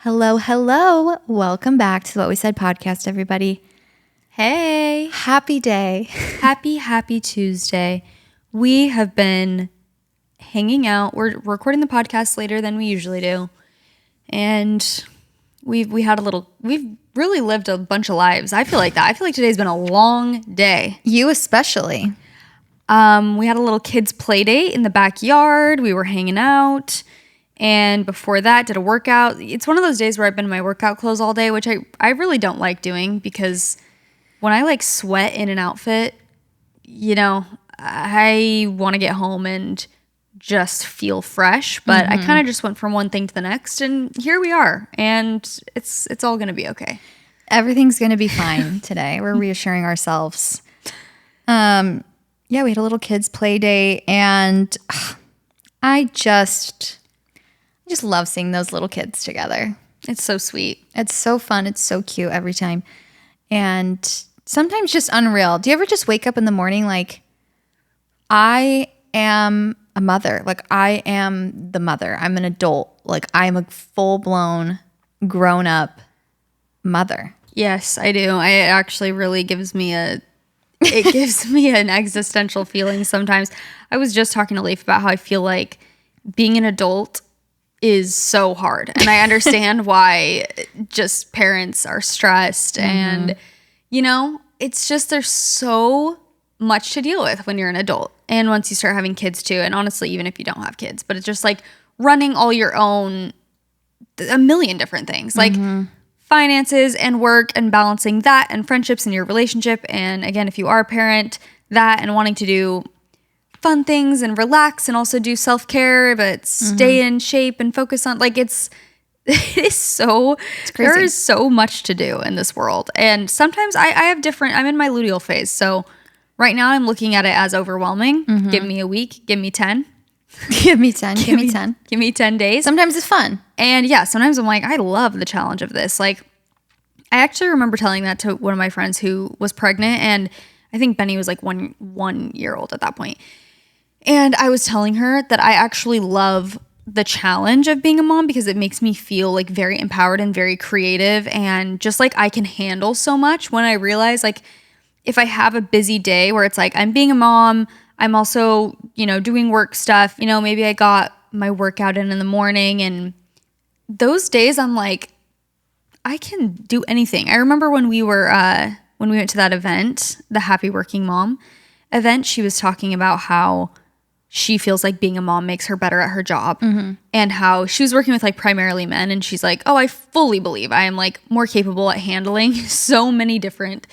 Hello, hello. Welcome back to the What We Said podcast, everybody. Hey. Happy day. Happy Tuesday. We have been hanging out. We're recording the podcast later than we usually do. And we've really lived a bunch of lives. I feel like that. I feel like today's been a long day. You especially. We had a little kids play date in the backyard. We were hanging out. And before that, did a workout. It's one of those days where I've been in my workout clothes all day, which I really don't like doing because when I like sweat in an outfit, I want to get home and just feel fresh. But I kind of just went from one thing to the next, and here we are. And it's all going to be okay. Everything's going to be fine today. We're reassuring ourselves. We had a little kids play date, and I just love seeing those little kids together. It's so sweet. It's so fun. It's so cute every time. And sometimes just unreal. Do you ever just wake up in the morning like, I am a mother. Like, I am the mother. I'm an adult. Like, I'm a full-blown, grown-up mother. Yes, I do. It actually really gives me an existential feeling sometimes. I was just talking to Leif about how I feel like being an adult is so hard. And I understand why just parents are stressed. And, it's just there's so much to deal with when you're an adult. And once you start having kids too, and honestly, even if you don't have kids, but it's just like running all your own, a million different things. Like finances and work and balancing that and friendships in your relationship. And again, if you are a parent, that and wanting to do fun things and relax and also do self-care, but stay in shape and focus on it is so, there is so much to do in this world. And sometimes I have I'm in my luteal phase. So right now I'm looking at it as overwhelming. Give me a week, give me 10. Give me 10. Give me 10. Give me 10 days. Sometimes it's fun. And yeah, sometimes I'm like, I love the challenge of this. Like, I actually remember telling that to one of my friends who was pregnant, and I think Benny was like 1 year old at that point. And I was telling her that I actually love the challenge of being a mom because it makes me feel like very empowered and very creative, and just like I can handle so much when I realize like if I have a busy day where it's like I'm being a mom, I'm also, doing work stuff, maybe I got my workout in the morning, and those days I'm like, I can do anything. I remember when we went to that event, the Happy Working Mom event, she was talking about how she feels like being a mom makes her better at her job, and how she was working with like primarily men, and she's like, oh, I fully believe I am like more capable at handling so many different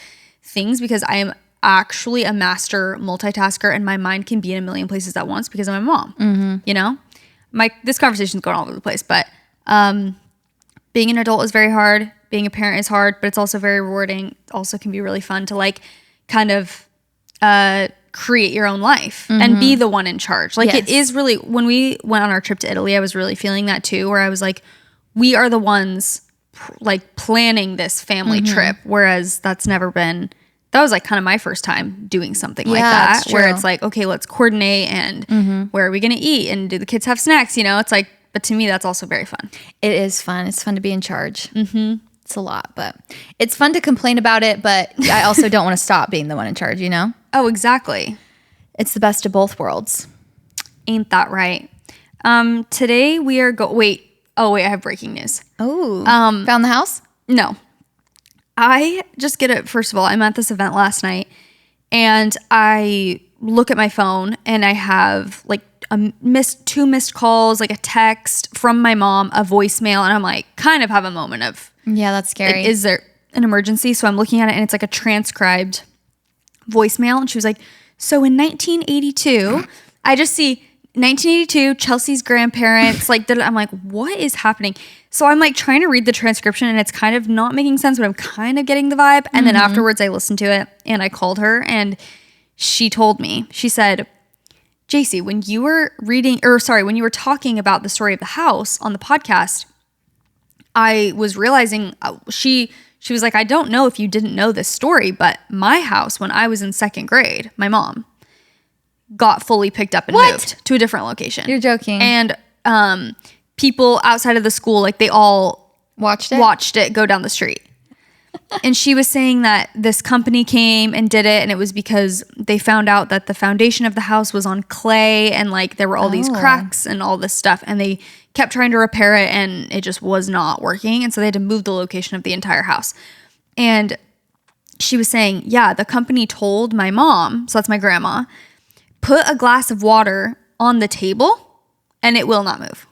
things because I am actually a master multitasker and my mind can be in a million places at once because I'm a mom. This conversation's going all over the place, but being an adult is very hard. Being a parent is hard, but it's also very rewarding. It also can be really fun to like kind of create your own life and be the one in charge. Like It is really, when we went on our trip to Italy, I was really feeling that too, where I was like, we are the ones like planning this family trip. Whereas that was like kind of my first time doing something like that, where it's like, okay, let's coordinate and where are we going to eat? And do the kids have snacks? It's like, but to me, that's also very fun. It is fun. It's fun to be in charge. It's a lot, but it's fun to complain about it. But I also don't want to stop being the one in charge, Oh, exactly. It's the best of both worlds. Ain't that right? Today we are wait, I have breaking news. Oh, found the house? No. I just get it. First of all, I'm at this event last night and I look at my phone and I have like two missed calls, like a text from my mom, a voicemail, and I'm like, kind of have a moment of, yeah, that's scary. Is there an emergency? So I'm looking at it and it's like a transcribed voicemail. And she was like, so in 1982, I just see 1982, Chelsea's grandparents, like, I'm like, what is happening? So I'm like trying to read the transcription and it's kind of not making sense, but I'm kind of getting the vibe. And then afterwards I listened to it and I called her and she told me, she said, Jaci, when you were talking about the story of the house on the podcast, I was realizing she was like, I don't know if you didn't know this story, but my house when I was in second grade, my mom got fully picked up and moved to a different location. You're joking. And people outside of the school, like they all Watched it go down the street. And she was saying that this company came and did it, and it was because they found out that the foundation of the house was on clay, and like there were all these cracks and all this stuff, and they kept trying to repair it, and it just was not working, and so they had to move the location of the entire house. And she was saying, yeah, the company told my mom, so that's my grandma, put a glass of water on the table, and it will not move.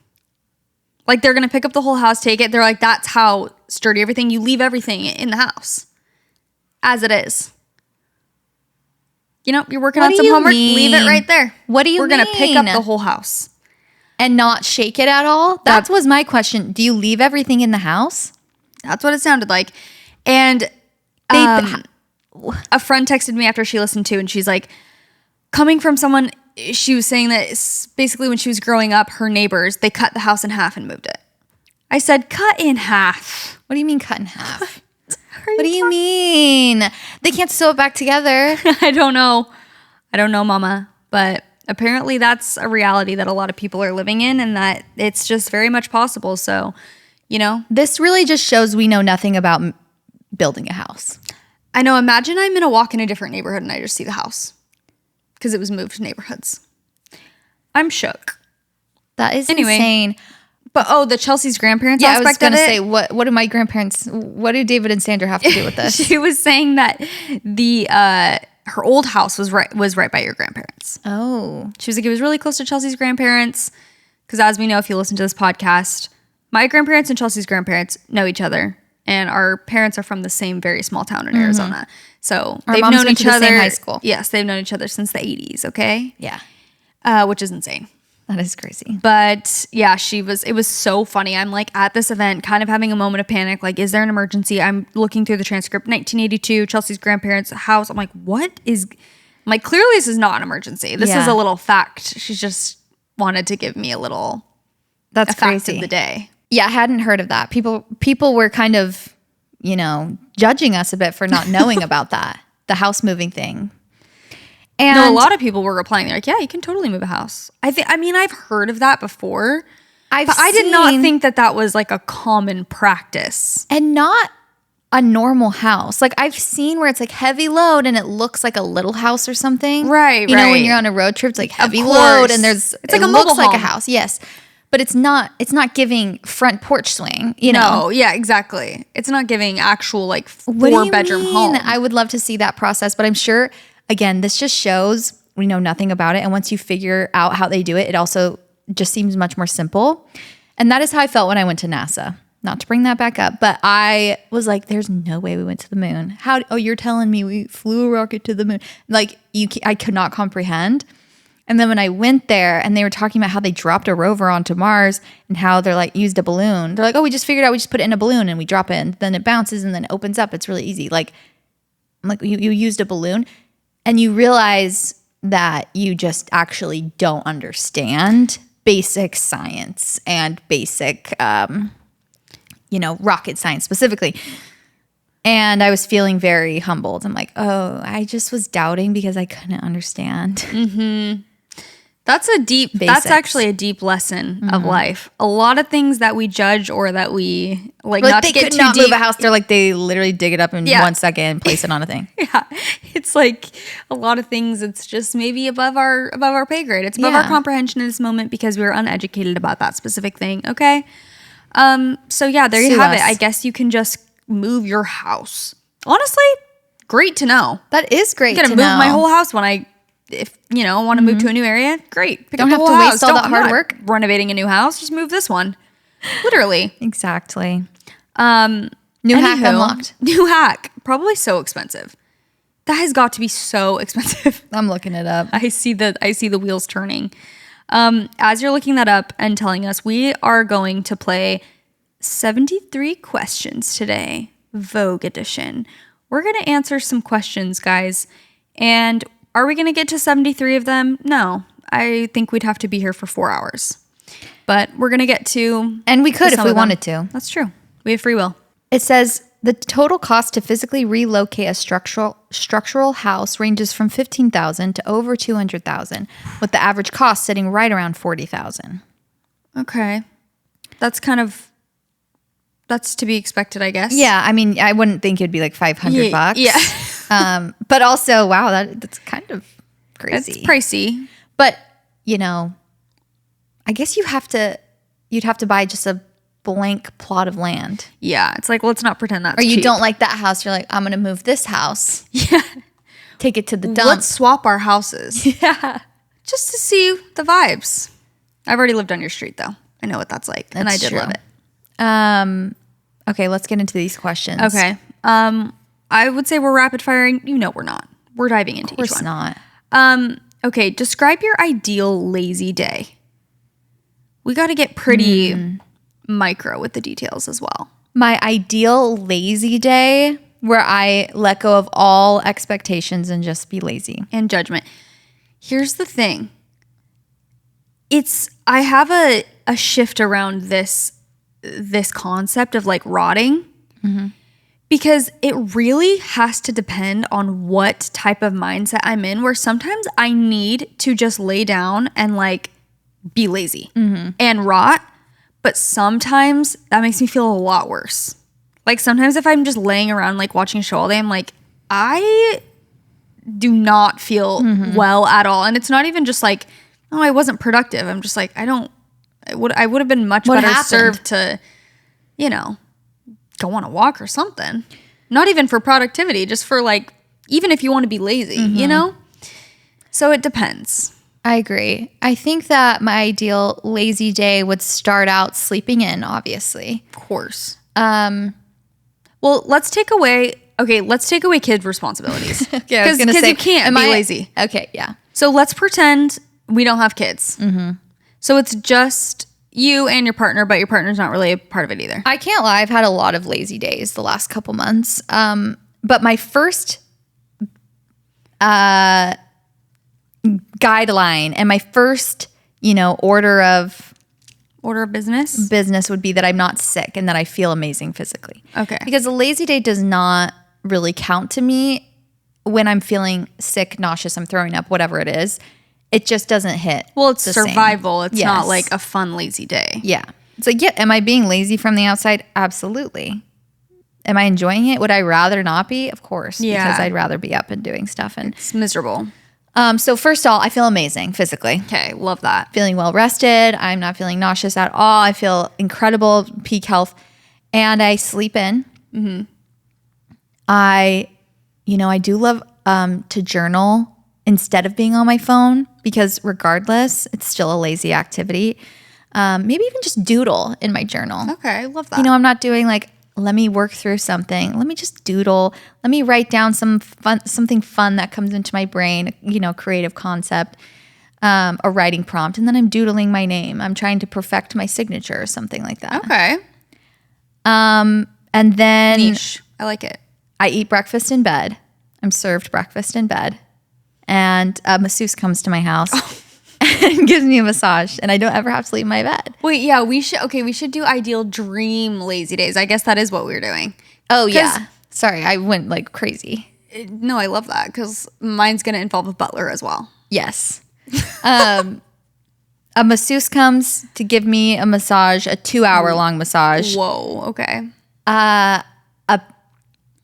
Like, they're going to pick up the whole house, take it. They're like, that's how sturdy everything. You leave everything in the house as it is. You know, you're working on some homework. Leave it right there. What do you mean? We're going to pick up the whole house. And not shake it at all? That was my question. Do you leave everything in the house? That's what it sounded like. And a friend texted me after she listened to, and she's like, coming from someone... She was saying that basically when she was growing up, her neighbors, they cut the house in half and moved it. I said, cut in half. What do you mean cut in half? What do you mean? They can't sew it back together. I don't know, Mama. But apparently that's a reality that a lot of people are living in, and that it's just very much possible. So, you know. This really just shows we know nothing about building a house. I know. Imagine I'm in a walk in a different neighborhood and I just see the house. Because it was moved to neighborhoods. I'm shook. That is insane. But the Chelsea's grandparents aspect of it. I was going to say, what do my grandparents, what do David and Sandra have to do with this? She was saying that her old house was right by your grandparents. Oh. She was like, it was really close to Chelsea's grandparents. Because as we know, if you listen to this podcast, my grandparents and Chelsea's grandparents know each other. And our parents are from the same very small town in Arizona. So they've known each other. Same high school. Yes, they've known each other since the 80s, okay? Yeah. Which is insane. That is crazy. But yeah, it was so funny. I'm like at this event, kind of having a moment of panic. Like, is there an emergency? I'm looking through the transcript. 1982, Chelsea's grandparents' house. I'm like, I'm like, clearly this is not an emergency. This is a little fact. She just wanted to give me a little fact of the day. Yeah, I hadn't heard of that. People were kind of, judging us a bit for not knowing about that, the house moving thing. And a lot of people were replying. They're like, yeah, you can totally move a house. I've heard of that before. I did not think that was like a common practice. And not a normal house. Like, I've seen where it's like heavy load and it looks like a little house or something. Right, You know, when you're on a road trip, it's like heavy load and it's like a mobile home. Like a house. Yes. But it's not giving front porch swing, know? No, yeah, exactly. It's not giving actual like 4-bedroom home. I would love to see that process, but I'm sure, again, this just shows we know nothing about it. And once you figure out how they do it, it also just seems much more simple. And that is how I felt when I went to NASA. Not to bring that back up, but I was like, there's no way we went to the moon. You're telling me we flew a rocket to the moon? Like, I could not comprehend. And then when I went there and they were talking about how they dropped a rover onto Mars and how they're like used a balloon. They're like, we just figured out we just put it in a balloon and we drop it and then it bounces and then it opens up. It's really easy. Like, I'm like, you used a balloon, and you realize that you just actually don't understand basic science and basic, rocket science specifically. And I was feeling very humbled. I'm like, I just was doubting because I couldn't understand. Mm-hmm. That's actually a deep lesson of life. A lot of things that we judge or that we like not to get too deep. Move a house. They're like, they literally dig it up in 1 second and place it on a thing. Yeah. It's like a lot of things. It's just maybe above our pay grade. It's above our comprehension in this moment because we were uneducated about that specific thing. Okay. So yeah, there you have it. I guess you can just move your house. Honestly, great to know. That is great to know. I'm gonna move my whole house if want to move to a new area. Great. Don't have to waste all that hard work renovating a new house. Just move this one. Literally. Exactly. New hack unlocked. New hack. Probably so expensive. That has got to be so expensive. I'm looking it up. I see the wheels turning. As you're looking that up and telling us, we are going to play 73 questions today, Vogue edition. We're going to answer some questions, guys. And are we going to get to 73 of them? No. I think we'd have to be here for 4 hours. But we're going to get to... And we could if we wanted to. That's true. We have free will. It says the total cost to physically relocate a structural house ranges from $15,000 to over $200,000, with the average cost sitting right around $40,000. Okay. That's kind of That's to be expected, I guess. Yeah, I mean, I wouldn't think it'd be like $500. Yeah. But also, wow, that's kind of crazy. It's pricey. But, you know, I guess you'd have to buy just a blank plot of land. Yeah, it's like, let's not pretend that's Or you cheap. don't like that house, you're like, I'm going to move this house. Yeah. Take it to the dump. Let's swap our houses. Yeah. Just to see the vibes. I've already lived on your street, though. I know what that's like. And I did true. love it. Okay, let's get into these questions. Okay. I would say we're rapid firing. You know we're not. We're diving into each Of course one. not. Okay, describe your ideal lazy day. We got to get pretty micro with the details as well. My ideal lazy day where I let go of all expectations and just be lazy. And judgment. Here's the thing. I have a shift around this concept of like rotting because it really has to depend on what type of mindset I'm in, where sometimes I need to just lay down and like be lazy and rot, but sometimes that makes me feel a lot worse. Like sometimes if I'm just laying around like watching a show all day, I'm like, I do not feel well at all. And it's not even just like, oh, I wasn't productive. I'm just like, I would have been much better served to, you know, go on a walk or something. Not even for productivity, just for like, even if you want to be lazy, you know? So it depends. I agree. I think that my ideal lazy day would start out sleeping in, obviously. Of course. Well, let's take away kids' responsibilities. Okay, I was going to say, you can't be lazy. Okay, yeah. So let's pretend we don't have kids. So it's just you and your partner, but your partner's not really a part of it either. I can't lie. I've had a lot of lazy days the last couple months. But my first guideline and my first, order of business would be that I'm not sick and that I feel amazing physically. Okay. Because a lazy day does not really count to me when I'm feeling sick, nauseous, I'm throwing up, whatever it is. It just doesn't hit. Well, it's the survival. same. It's not like a fun lazy day. Yeah. It's like, yeah, am I being lazy from the outside? Absolutely. Am I enjoying it? Would I rather not be? Of course. Yeah. Because I'd rather be up and doing stuff. And It's miserable. so first of all, I feel amazing physically. Okay, love that. Feeling well rested. I'm not feeling nauseous at all. I feel incredible, peak health. And I sleep in. I do love to journal instead of being on my phone, because regardless, it's still a lazy activity. Maybe even just doodle in my journal. Okay, I love that. I'm not doing like, let me work through something. Let me just doodle. Let me write down something fun that comes into my brain, creative concept, a writing prompt. And then I'm doodling my name. I'm trying to perfect my signature or something like that. Okay. And then Niche. I like it. I eat breakfast in bed. I'm served breakfast in bed. And a masseuse comes to my house and gives me a massage, and I don't ever have to leave my bed. Wait, yeah, we should do ideal dream lazy days. I guess that is what we're doing. Oh, yeah. Sorry, I went like crazy. No, I love that because mine's going to involve a butler as well. Yes. A masseuse comes to give me a massage, a 2-hour long massage. Whoa, okay.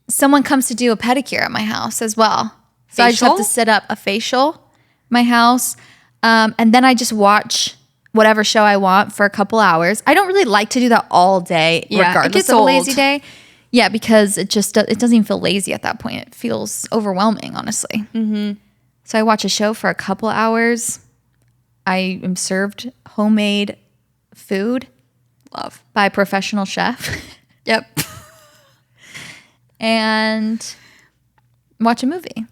Someone comes to do a pedicure at my house as well. So I just Facial? have to sit up a facial at my house. And then I just watch whatever show I want for a couple hours. I don't really like to do that all day, regardless of a lazy day. Yeah, because it doesn't even feel lazy at that point. It feels overwhelming, honestly. So I watch a show for a couple hours. I am served homemade food. Love. By a professional chef. Yep. And watch a movie.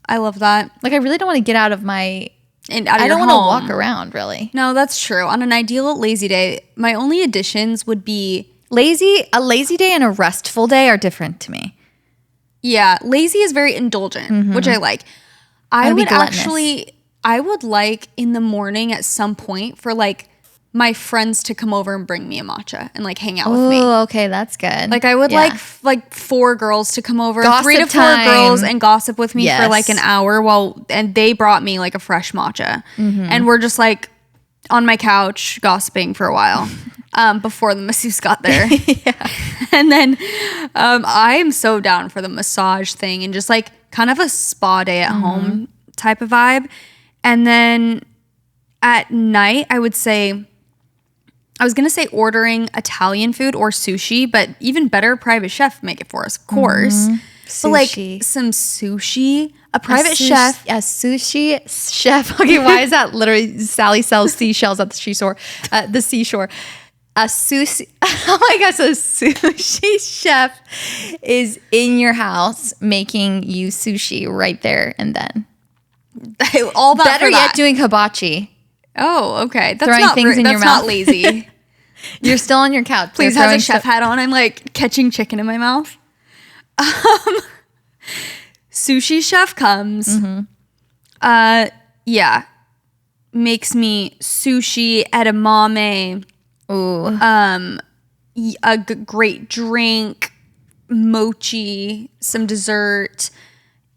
I love that. Like, I really don't want to get out of my... And out of I your don't want home. to walk around, really. No, that's true. On an ideal lazy day, my only additions would be... A lazy day and a restful day are different to me. Yeah, lazy is very indulgent, which I like. I would like in the morning at some point for like my friends to come over and bring me a matcha and like hang out with me. Oh, okay, that's good. Like I would like 4 girls to come over, Gossip 3 to 4 time. girls and gossip with me for Yes. like an hour and they brought me like a fresh matcha. And we're just like on my couch gossiping for a while. before the masseuse got there. And then I am so down for the massage thing and just like kind of a spa day at home type of vibe. And then at night, I was going to say ordering Italian food or sushi, but even better, private chef make it for us, of course. But like some sushi, a private chef. A sushi chef. Okay, why is that literally Sally sells seashells at the seashore? The seashore. A sushi, oh my gosh, a sushi chef is in your house making you sushi right there and then. All that Better for yet, that. doing hibachi. Oh, okay. That's Throwing not things in your that's mouth. not lazy. You're still on your couch. Please has a chef hat on. I'm like catching chicken in my mouth. Sushi chef comes. Yeah. Makes me sushi, edamame. Ooh. A great drink, mochi, some dessert.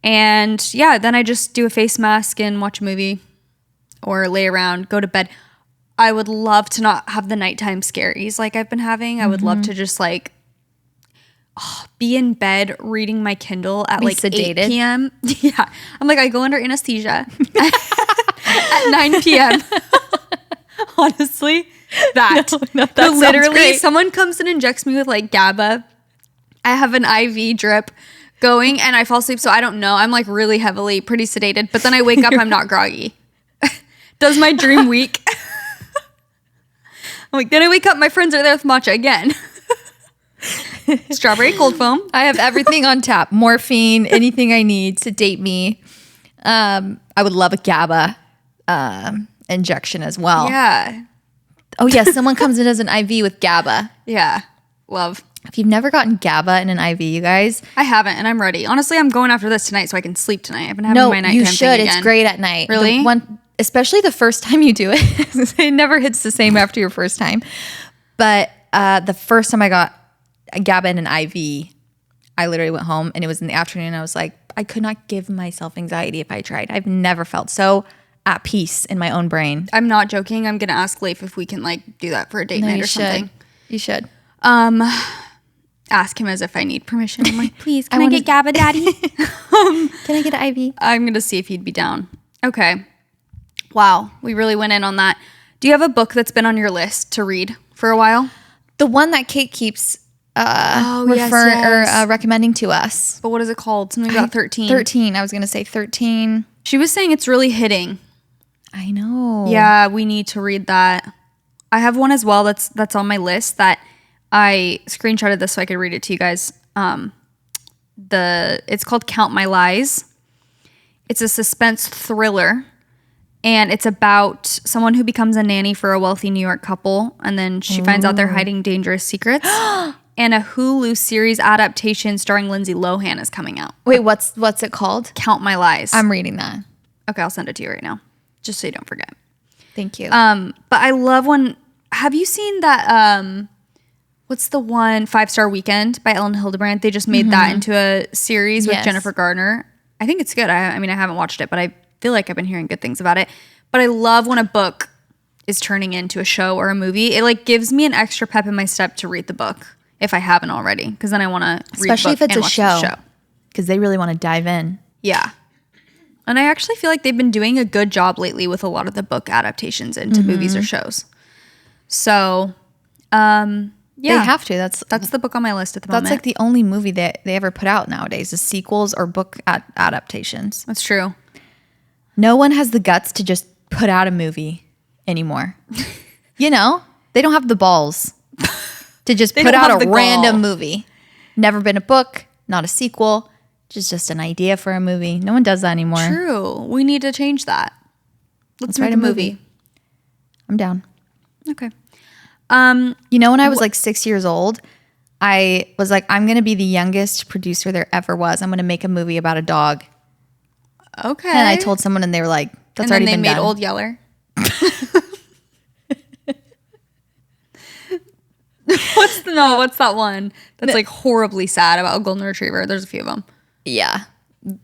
And yeah, then I just do a face mask and watch a movie or lay around, go to bed. I would love to not have the nighttime scaries like I've been having. I would love to just like be in bed reading my Kindle at like sedated. 8 p.m. Yeah. I'm like, I go under anesthesia at 9 p.m. Honestly, that. No, that But literally, great. someone comes and injects me with like GABA. I have an IV drip going and I fall asleep, so I don't know. I'm like really heavily pretty sedated, but then I wake up, I'm not groggy. Does my dream weak? I'm like, then I wake up, my friends are there with matcha again. Strawberry cold foam. I have everything on tap. Morphine, anything I need, sedate me. I would love a GABA injection as well. Yeah. Oh yeah, someone comes in as an IV with GABA. Yeah. Love. If you've never gotten GABA in an IV, you guys. I haven't, and I'm ready. Honestly, I'm going after this tonight so I can sleep tonight. I've been having my nighttime you should. thing It's again. great at night. Really? The one, especially the first time you do it. It never hits the same after your first time. But the first time I got a GABA in an IV, I literally went home and it was in the afternoon. And I was like, I could not give myself anxiety if I tried. I've never felt so at peace in my own brain. I'm not joking. I'm going to ask Leif if we can like do that for a date night or something. You should. Ask him as if I need permission. I'm like, please, can I wanna- get GABA, daddy? Can I get an IV? I'm going to see if he'd be down. Okay. Wow. We really went in on that. Do you have a book that's been on your list to read for a while? The one that Kate keeps yes. recommending to us. But what is it called? Something about 13. 13. I was going to say 13. She was saying it's really hitting. I know. Yeah, we need to read that. I have one as well that's on my list that I screenshotted this so I could read it to you guys. It's called Count My Lies. It's a suspense thriller, and it's about someone who becomes a nanny for a wealthy New York couple, and then she finds out they're hiding dangerous secrets. And a Hulu series adaptation starring Lindsay Lohan is coming out. Wait, what's it called? Count My Lies. I'm reading that. Okay, I'll send it to you right now, just so you don't forget. Thank you. But I love when. Have you seen that? What's the one 5-Star Weekend by Ellen Hildebrandt? They just made that into a series with Yes. Jennifer Garner. I think it's good. I mean, I haven't watched it, but I feel like I've been hearing good things about it. But I love when a book is turning into a show or a movie. It like gives me an extra pep in my step to read the book if I haven't already, because then I want to read Especially the book if it's and a watch the show. Because they really want to dive in. Yeah. And I actually feel like they've been doing a good job lately with a lot of the book adaptations into movies or shows. So, yeah. They have to. That's the book on my list at the moment. That's like the only movie that they ever put out nowadays is sequels or book adaptations. That's true. No one has the guts to just put out a movie anymore. You know? They don't have the balls to just put don't out have a the random gall. movie. Never been a book, not a sequel, just an idea for a movie. No one does that anymore. True. We need to change that. Let's make write a a movie. I'm down. Okay. You know, when I was like 6 years old, I was like, I'm going to be the youngest producer there ever was. I'm going to make a movie about a dog. Okay. And I told someone and they were like, that's and already then they been made done. Old Yeller. What's that one that's like horribly sad about a golden retriever? There's a few of them. Yeah.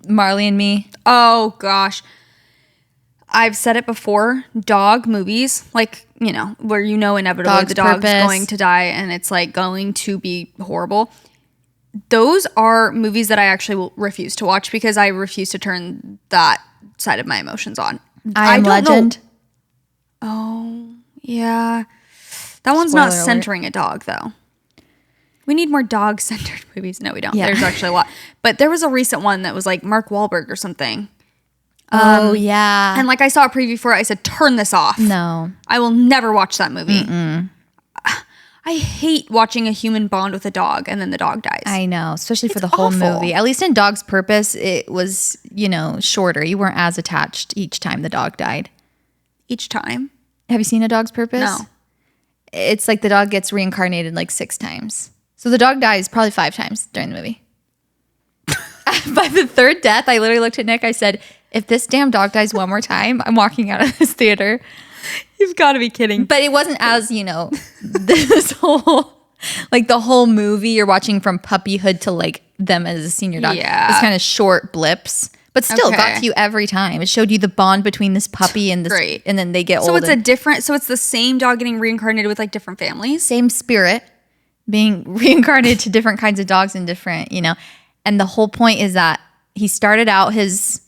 Marley and Me. Oh gosh. I've said it before, dog movies, like, you know, where you know inevitably Dog's the dog's Purpose. going to die and it's like going to be horrible. Those are movies that I actually will refuse to watch because I refuse to turn that side of my emotions on. I Am don't Legend. know. Oh, yeah. That one's Spoiler not alert. centering a dog, though. We need more dog-centered movies. No, we don't. Yeah. There's actually a lot. But there was a recent one that was like Mark Wahlberg or something. Oh, yeah. And like I saw a preview for it, I said, turn this off. No. I will never watch that movie. I hate watching a human bond with a dog and then the dog dies. I know, especially for It's the whole awful. movie. At least in Dog's Purpose, it was, you know, shorter. You weren't as attached each time the dog died. Each time. Have you seen A Dog's Purpose? No. It's like the dog gets reincarnated like 6 times. So the dog dies probably 5 times during the movie. By the 3rd death, I literally looked at Nick. I said, if this damn dog dies one more time, I'm walking out of this theater. You've got to be kidding. But it wasn't as, you know, this whole, like the whole movie you're watching from puppyhood to like them as a senior dog. Yeah. It's kind of short blips, but still got Okay. to you every time. It showed you the bond between this puppy and this, Great. and then they get So old. it's the same dog getting reincarnated with like different families. Same spirit being reincarnated to different kinds of dogs and different, you know. And the whole point is that he started out his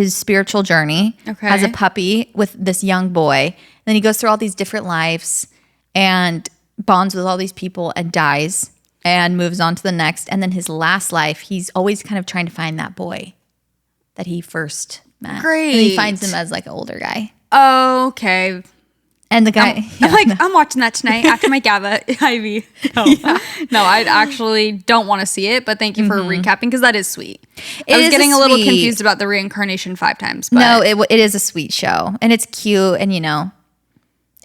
spiritual journey Okay. as a puppy with this young boy. Then he goes through all these different lives and bonds with all these people and dies and moves on to the next. And then his last life, he's always kind of trying to find that boy that he first met. Great. And he finds him as like an older guy. Okay. And the guy, I'm like, I'm watching that tonight after my GABA IV. No, no, I actually don't want to see it, but thank you for recapping because that is sweet. I was is getting a little sweet. confused about the reincarnation 5 times. But no, it is a sweet show and it's cute. And you know,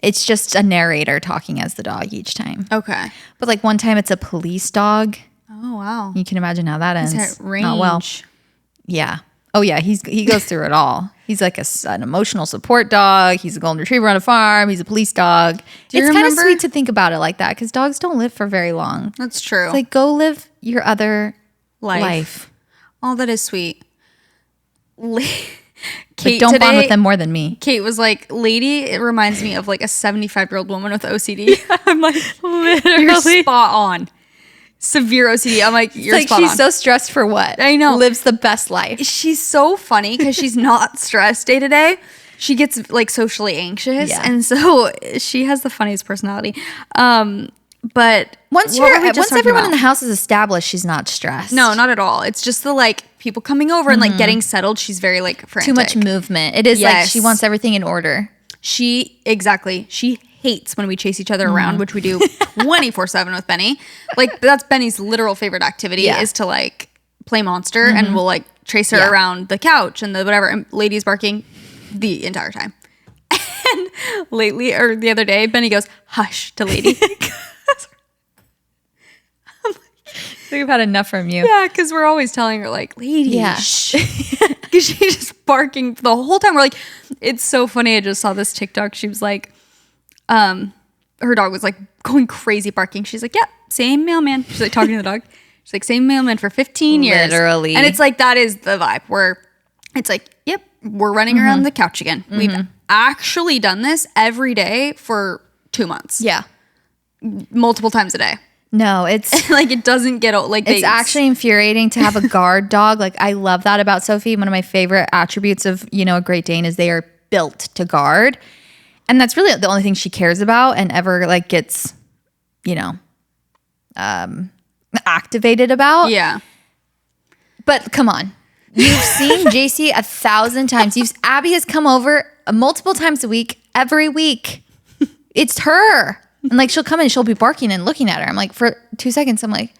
it's just a narrator talking as the dog each time. Okay. But like one time it's a police dog. Oh, wow. You can imagine how that ends. Is that range? Not well. Yeah. Oh yeah. He goes through it all. He's like an emotional support dog. He's a golden retriever on a farm. He's a police dog. Do you It's kind of remember- sweet to think about it like that because dogs don't live for very long. That's true. It's like go live your other Life. life. Oh, that is sweet. Like, don't bond with them more than me. Kate was like, lady, it reminds me of like a 75-year-old woman with OCD. I'm like, literally. You're spot on. Severe OCD. I'm like, you're Like spot she's on. so stressed for what? I know. Lives the best life. She's so funny because she's not stressed day to day. She gets like socially anxious. Yeah. And so she has the funniest personality. But Once what were we just talking everyone about? in the house is established, she's not stressed. No, not at all. It's just the like people coming over and like getting settled. She's very like frantic. Too much movement. It is like she Yes. wants everything in order. She hates when we chase each other around, which we do 24/7 with Benny. Like that's Benny's literal favorite activity Yeah. is to like play monster and we'll like chase her Yeah. around the couch and the whatever. And Lady's barking the entire time. And lately, or the other day, Benny goes, hush to Lady. We've had enough from you. Yeah, because we're always telling her like, lady, Yeah. shh. Because she's just barking the whole time. We're like, it's so funny. I just saw this TikTok. She was like, her dog was like going crazy barking. She's like, yeah, same mailman. She's like talking to the dog. She's like, same mailman for 15 years. Literally. And it's like, that is the vibe where it's like, yep, we're running around the couch again. We've actually done this every day for 2 months. Yeah. Multiple times a day. No, it's Like it doesn't get old. Like it's actually infuriating to have a guard dog. Like I love that about Sophie. One of my favorite attributes of, you know, a Great Dane is they are built to guard. And that's really the only thing she cares about and ever like gets, you know, activated about. Yeah. But come on. You've seen Jaci 1,000 times. Abby has come over multiple times a week, every week. It's her. And like she'll come in and she'll be barking and looking at her. I'm like, for 2 seconds, I'm like,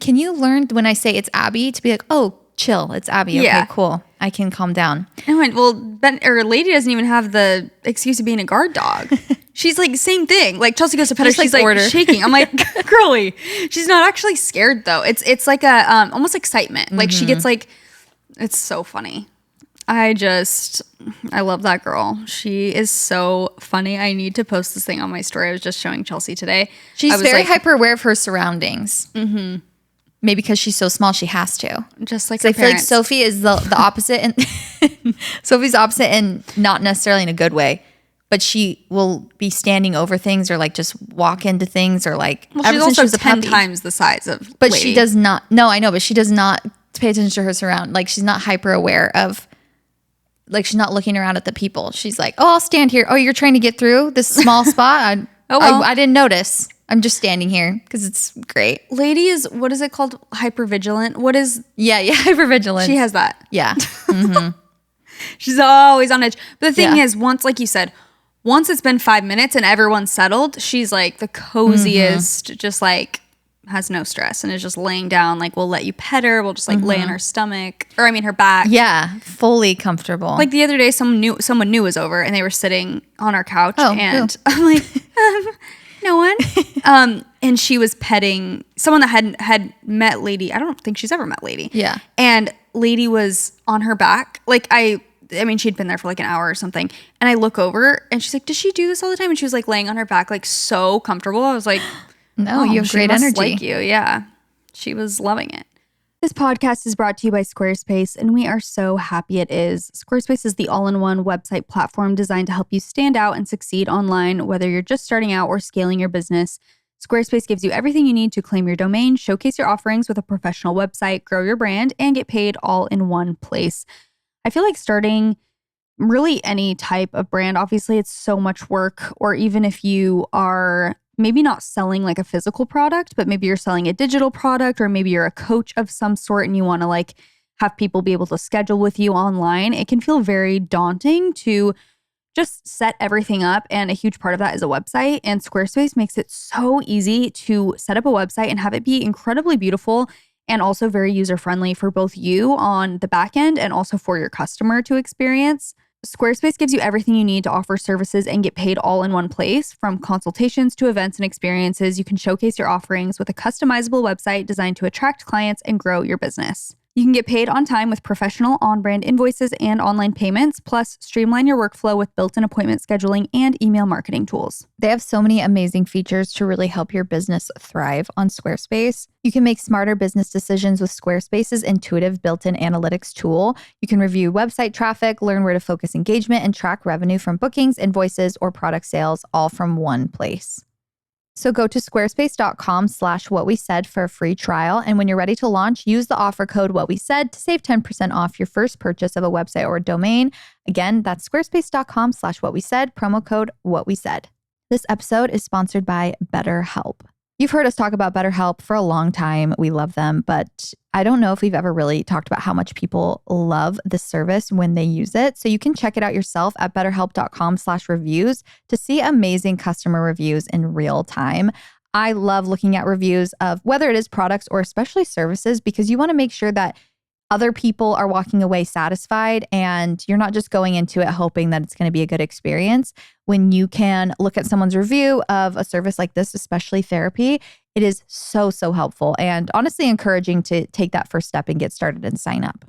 can you learn when I say it's Abby to be like, oh, chill, it's Abby. Yeah. Okay, cool. I can calm down. I went, well, Lady doesn't even have the excuse of being a guard dog. She's like, same thing. Like Chelsey goes to pet her, Just she's like like order. shaking. I'm like, girly. She's not actually scared though. It's like a almost excitement. Like she gets like, it's so funny. I love that girl. She is so funny. I need to post this thing on my story. I was just showing Chelsey today. I She's was very like, hyper aware of her surroundings. Mm-hmm. maybe because she's so small, she has to. Just like So her I feel like parents. Sophie is the opposite, and Sophie's opposite, and not necessarily in a good way. But she will be standing over things, or like just walk into things, or like Well, ever she's since also she was a 10 puppy. times the size of But Lady. she does not. No, I know, but she does not pay attention to her surround. Like she's not hyper aware of. Like she's not looking around at the people. She's like, oh, I'll stand here. Oh, you're trying to get through this small spot. Oh, well. I didn't notice. I'm just standing here because it's great. Lady is, what is it called? Hypervigilant. What is, Yeah, hypervigilance. she has that. Yeah. She's always on edge. But the thing Yeah. is, once, like you said, once it's been 5 minutes and everyone's settled, she's like the coziest, just like has no stress and is just laying down. Like, we'll let you pet her. We'll just like lay on her stomach, or I mean her back. Yeah, fully comfortable. Like the other day, someone new was over and they were sitting on our couch, Oh, and who? I'm like, no one. And she was petting someone that had met Lady. I don't think she's ever met Lady. Yeah. And Lady was on her back. Like I mean, she'd been there for like an hour or something. And I look over and she's like, does she do this all the time? And she was like laying on her back, like so comfortable. I was like, no, oh, you have she great must energy. like you. Yeah. She was loving it. This podcast is brought to you by Squarespace, and we are so happy it is. Squarespace is the all-in-one website platform designed to help you stand out and succeed online, whether you're just starting out or scaling your business. Squarespace gives you everything you need to claim your domain, showcase your offerings with a professional website, grow your brand, and get paid all in one place. I feel like starting really any type of brand, obviously it's so much work, or even if you are maybe not selling like a physical product, but maybe you're selling a digital product, or maybe you're a coach of some sort and you want to like have people be able to schedule with you online, it can feel very daunting to just set everything up. And a huge part of that is a website. And Squarespace makes it so easy to set up a website and have it be incredibly beautiful and also very user-friendly for both you on the back end and also for your customer to experience. Squarespace gives you everything you need to offer services and get paid all in one place. From consultations to events and experiences, you can showcase your offerings with a customizable website designed to attract clients and grow your business. You can get paid on time with professional on-brand invoices and online payments, plus streamline your workflow with built-in appointment scheduling and email marketing tools. They have so many amazing features to really help your business thrive on Squarespace. You can make smarter business decisions with Squarespace's intuitive built-in analytics tool. You can review website traffic, learn where to focus engagement, and track revenue from bookings, invoices, or product sales, all from one place. So go to squarespace.com/whatwesaid for a free trial. And when you're ready to launch, use the offer code whatwesaid to save 10% off your first purchase of a website or a domain. Again, that's squarespace.com/whatwesaid, promo code whatwesaid. This episode is sponsored by BetterHelp. You've heard us talk about BetterHelp for a long time. We love them, but I don't know if we've ever really talked about how much people love this service when they use it. So you can check it out yourself at betterhelp.com/reviews to see amazing customer reviews in real time. I love looking at reviews of whether it is products or especially services, because you want to make sure that other people are walking away satisfied and you're not just going into it hoping that it's going to be a good experience. When you can look at someone's review of a service like this, especially therapy, it is so, so helpful and honestly encouraging to take that first step and get started and sign up.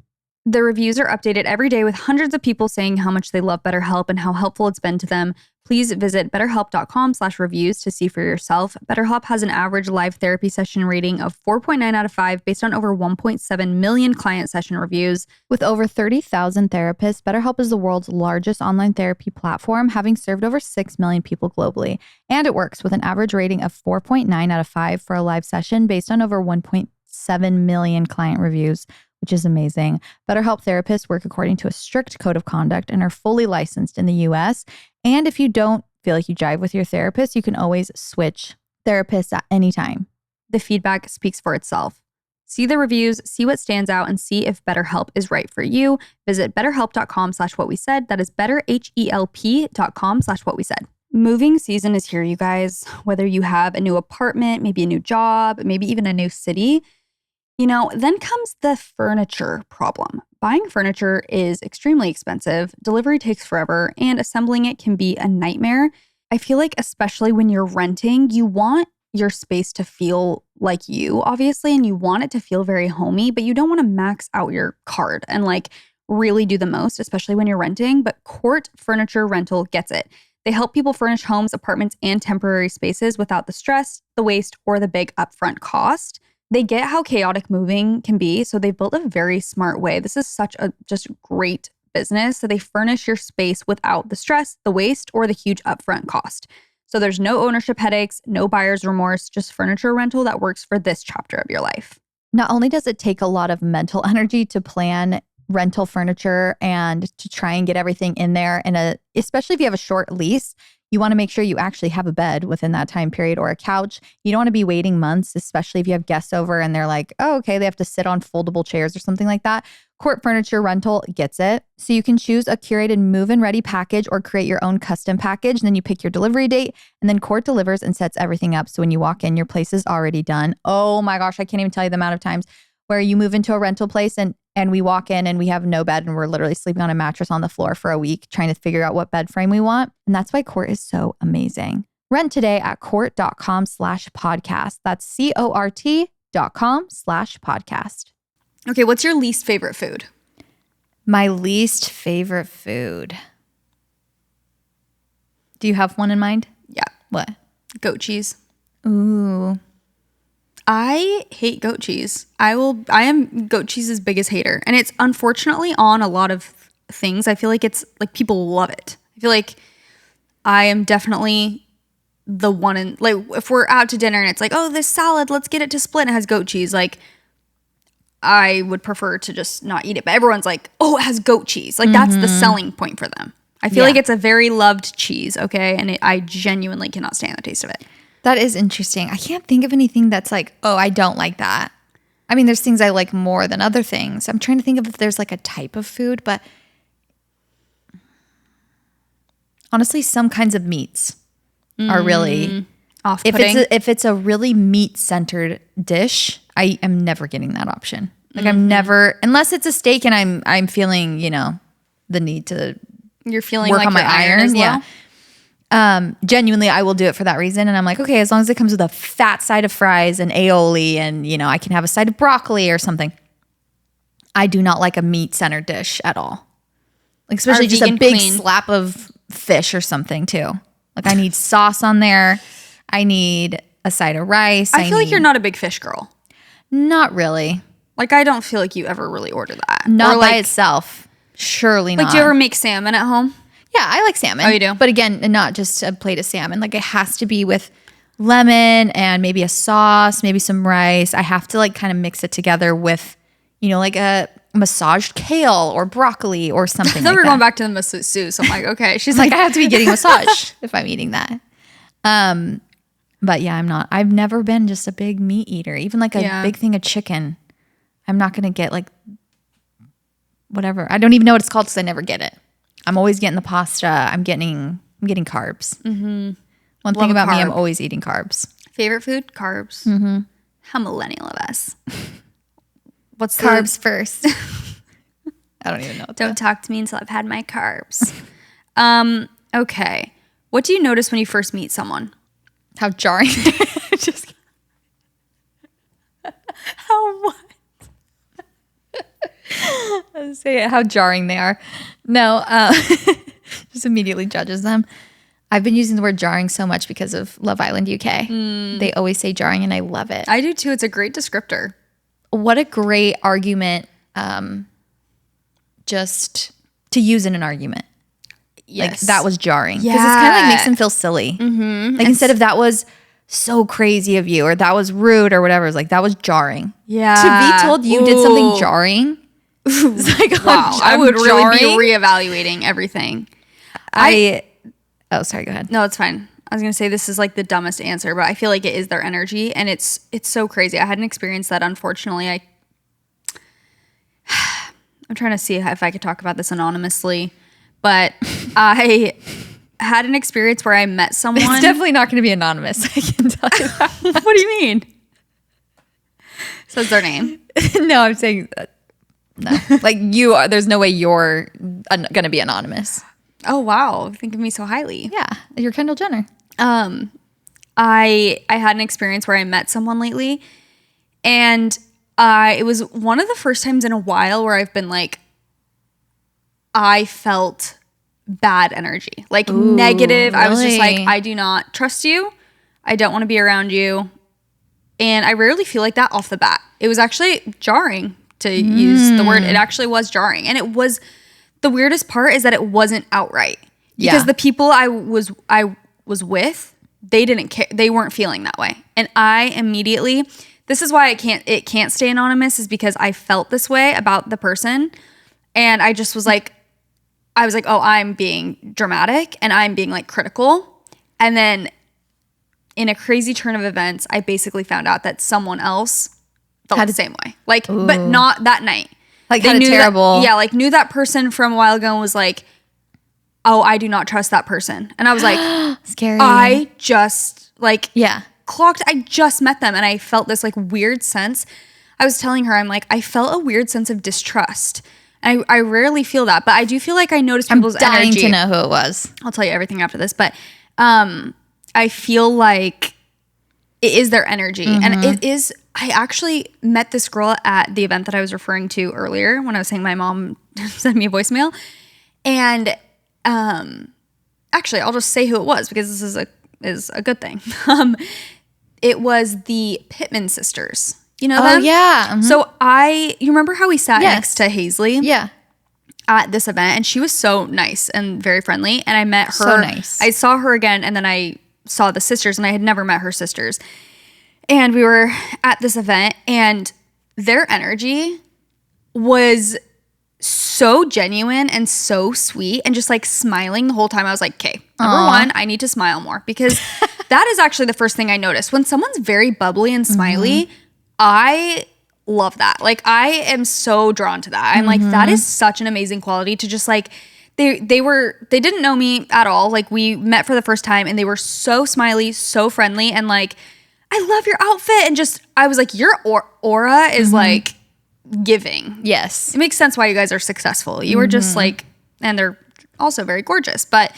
The reviews are updated every day with hundreds of people saying how much they love BetterHelp and how helpful it's been to them. Please visit betterhelp.com/reviews to see for yourself. BetterHelp has an average live therapy session rating of 4.9 out of 5 based on over 1.7 million client session reviews. With over 30,000 therapists, BetterHelp is the world's largest online therapy platform, having served over 6 million people globally. And it works with an average rating of 4.9 out of 5 for a live session based on over 1.7 million client reviews, which is amazing. BetterHelp therapists work according to a strict code of conduct and are fully licensed in the US. And if you don't feel like you jive with your therapist, you can always switch therapists at any time. The feedback speaks for itself. See the reviews, see what stands out, and see if BetterHelp is right for you. Visit betterhelp.com/whatwesaid. That is betterhelp.com/whatwesaid. Moving season is here, you guys. Whether you have a new apartment, maybe a new job, maybe even a new city, then comes the furniture problem. Buying furniture is extremely expensive, delivery takes forever, and assembling it can be a nightmare. I feel like especially when you're renting, you want your space to feel like you, obviously, and you want it to feel very homey, but you don't want to max out your card and really do the most, especially when you're renting. But Court Furniture Rental gets it. They help people furnish homes, apartments, and temporary spaces without the stress, the waste, or the big upfront cost. they get how chaotic moving can be. So they built a very smart way. This is such a just great business. So they furnish your space without the stress, the waste, or the huge upfront cost. So there's no ownership headaches, no buyer's remorse, just furniture rental that works for this chapter of your life. Not only does it take a lot of mental energy to plan rental furniture and to try and get everything in there, especially if you have a short lease, you want to make sure you actually have a bed within that time period or a couch. You don't want to be waiting months, especially if you have guests over and they're like, oh, okay, they have to sit on foldable chairs or something like that. Court Furniture Rental gets it. So you can choose a curated move-in ready package or create your own custom package. And then you pick your delivery date and then Court delivers and sets everything up. So when you walk in, your place is already done. Oh my gosh, I can't even tell you the amount of times where you move into a rental place and we walk in and we have no bed and we're literally sleeping on a mattress on the floor for a week trying to figure out what bed frame we want. And that's why Court is so amazing. Rent today at court.com/podcast. That's CORT.com/podcast. Okay, what's your least favorite food? My least favorite food. Do you have one in mind? Yeah. What? Goat cheese. Ooh. I hate goat cheese. I am goat cheese's biggest hater. And it's unfortunately on a lot of things. I feel like it's like people love it. I feel like I am definitely the one in, like, if we're out to dinner and it's like, oh, this salad, let's get it to split and it has goat cheese. Like, I would prefer to just not eat it. But everyone's like, oh, it has goat cheese. Like, that's the selling point for them. I feel like it's a very loved cheese, okay? And I genuinely cannot stand the taste of it. That is interesting. I can't think of anything that's like, oh, I don't like that. I mean, there's things I like more than other things. I'm trying to think of if there's like a type of food, but honestly, some kinds of meats are really off-putting. If it's a really meat-centered dish, I am never getting that option. Like I'm never, unless it's a steak and I'm feeling, the need to You're feeling work like on my your iron as well? Yeah. Genuinely, I will do it for that reason. And I'm like, okay, as long as it comes with a fat side of fries and aioli and, I can have a side of broccoli or something. I do not like a meat-centered dish at all. Like especially just a big slap of fish or something too. Like I need sauce on there. I need a side of rice. I feel like you're not a big fish girl. Not really. Like I don't feel like you ever really order that. Not or by itself. Surely not. Like do you ever make salmon at home? Yeah, I like salmon. Oh, you do? But again, not just a plate of salmon. Like it has to be with lemon and maybe a sauce, maybe some rice. I have to like kind of mix it together with, like a massaged kale or broccoli or something I thought like we were that. going back to the masseuse. I'm like, okay. She's Like I have to be getting a massage if I'm eating that. But yeah, I'm not. I've never been just a big meat eater. Even like a big thing of chicken. I'm not going to get like whatever. I don't even know what it's called because I never get it. I'm always getting the pasta. I'm getting carbs. Mm-hmm. One thing about me, I'm always eating carbs. Favorite food? Carbs. Mm-hmm. How millennial of us. What's carbs first? I don't even know. Don't talk to me until I've had my carbs. Okay. What do you notice when you first meet someone? How jarring. Just how what? I was saying how jarring they are. No, just immediately judges them. I've been using the word jarring so much because of Love Island UK. They always say jarring and I love it. I do too. It's a great descriptor. What a great argument just to use in an argument. Yes. Like that was jarring. Yeah. Because it's kind of like makes them feel silly. Mm-hmm. Like instead of that was so crazy of you or that was rude or whatever, it's like that was jarring. Yeah. To be told you did something jarring. It's like, wow. I would really be reevaluating everything. Oh, sorry. Go ahead. No, it's fine. I was going to say this is like the dumbest answer, but I feel like it is their energy and it's so crazy. I had an experience that unfortunately I'm trying to see if I could talk about this anonymously, but I had an experience where I met someone. It's definitely not going to be anonymous. I can tell you that. What do you mean? Says their name. No, I'm saying no. Like you are. There's no way you're going to be anonymous. Oh wow! Think of me so highly. Yeah, you're Kendall Jenner. I had an experience where I met someone lately, and it was one of the first times in a while where I've been like, I felt bad energy, like negative. Really? I was just like, I do not trust you. I don't want to be around you. And I rarely feel like that off the bat. It was actually jarring to use the word. It actually was jarring. And it was, the weirdest part is that it wasn't outright. Because the people I was with, they didn't care. They weren't feeling that way. And I immediately, this is why it can't stay anonymous, is because I felt this way about the person. And I just was like, oh, I'm being dramatic and I'm being like critical. And then in a crazy turn of events, I basically found out that someone else felt the same way. Like, but not that night. Like, they knew terrible. Knew that person from a while ago and was like, oh, I do not trust that person. And I was like, scary. I just like, yeah, clocked. I just met them and I felt this like weird sense. I was telling her, I'm like, I felt a weird sense of distrust. And I rarely feel that, but I do feel like I notice people's energy. I'm dying to know who it was. I'll tell you everything after this, but I feel like it is their energy. And it is, I actually met this girl at the event that I was referring to earlier when I was saying my mom sent me a voicemail. And actually, I'll just say who it was because this is a good thing. It was the Pittman sisters. You know them? Oh, yeah. So you remember how we sat next to Hazley? Yeah. At this event, and she was so nice and very friendly. And I met her. So nice. I saw her again, and then I saw the sisters, and I had never met her sisters. And we were at this event, and their energy was so genuine and so sweet and just like smiling the whole time. I was like, okay, number one, I need to smile more because that is actually the first thing I noticed. When someone's very bubbly and smiley, I love that. Like, I am so drawn to that. I'm like, that is such an amazing quality to just like, they didn't know me at all. Like, we met for the first time and they were so smiley, so friendly, and like, I love your outfit. And just, I was like, your aura is like giving. Yes. It makes sense why you guys are successful. You were just like, and they're also very gorgeous, but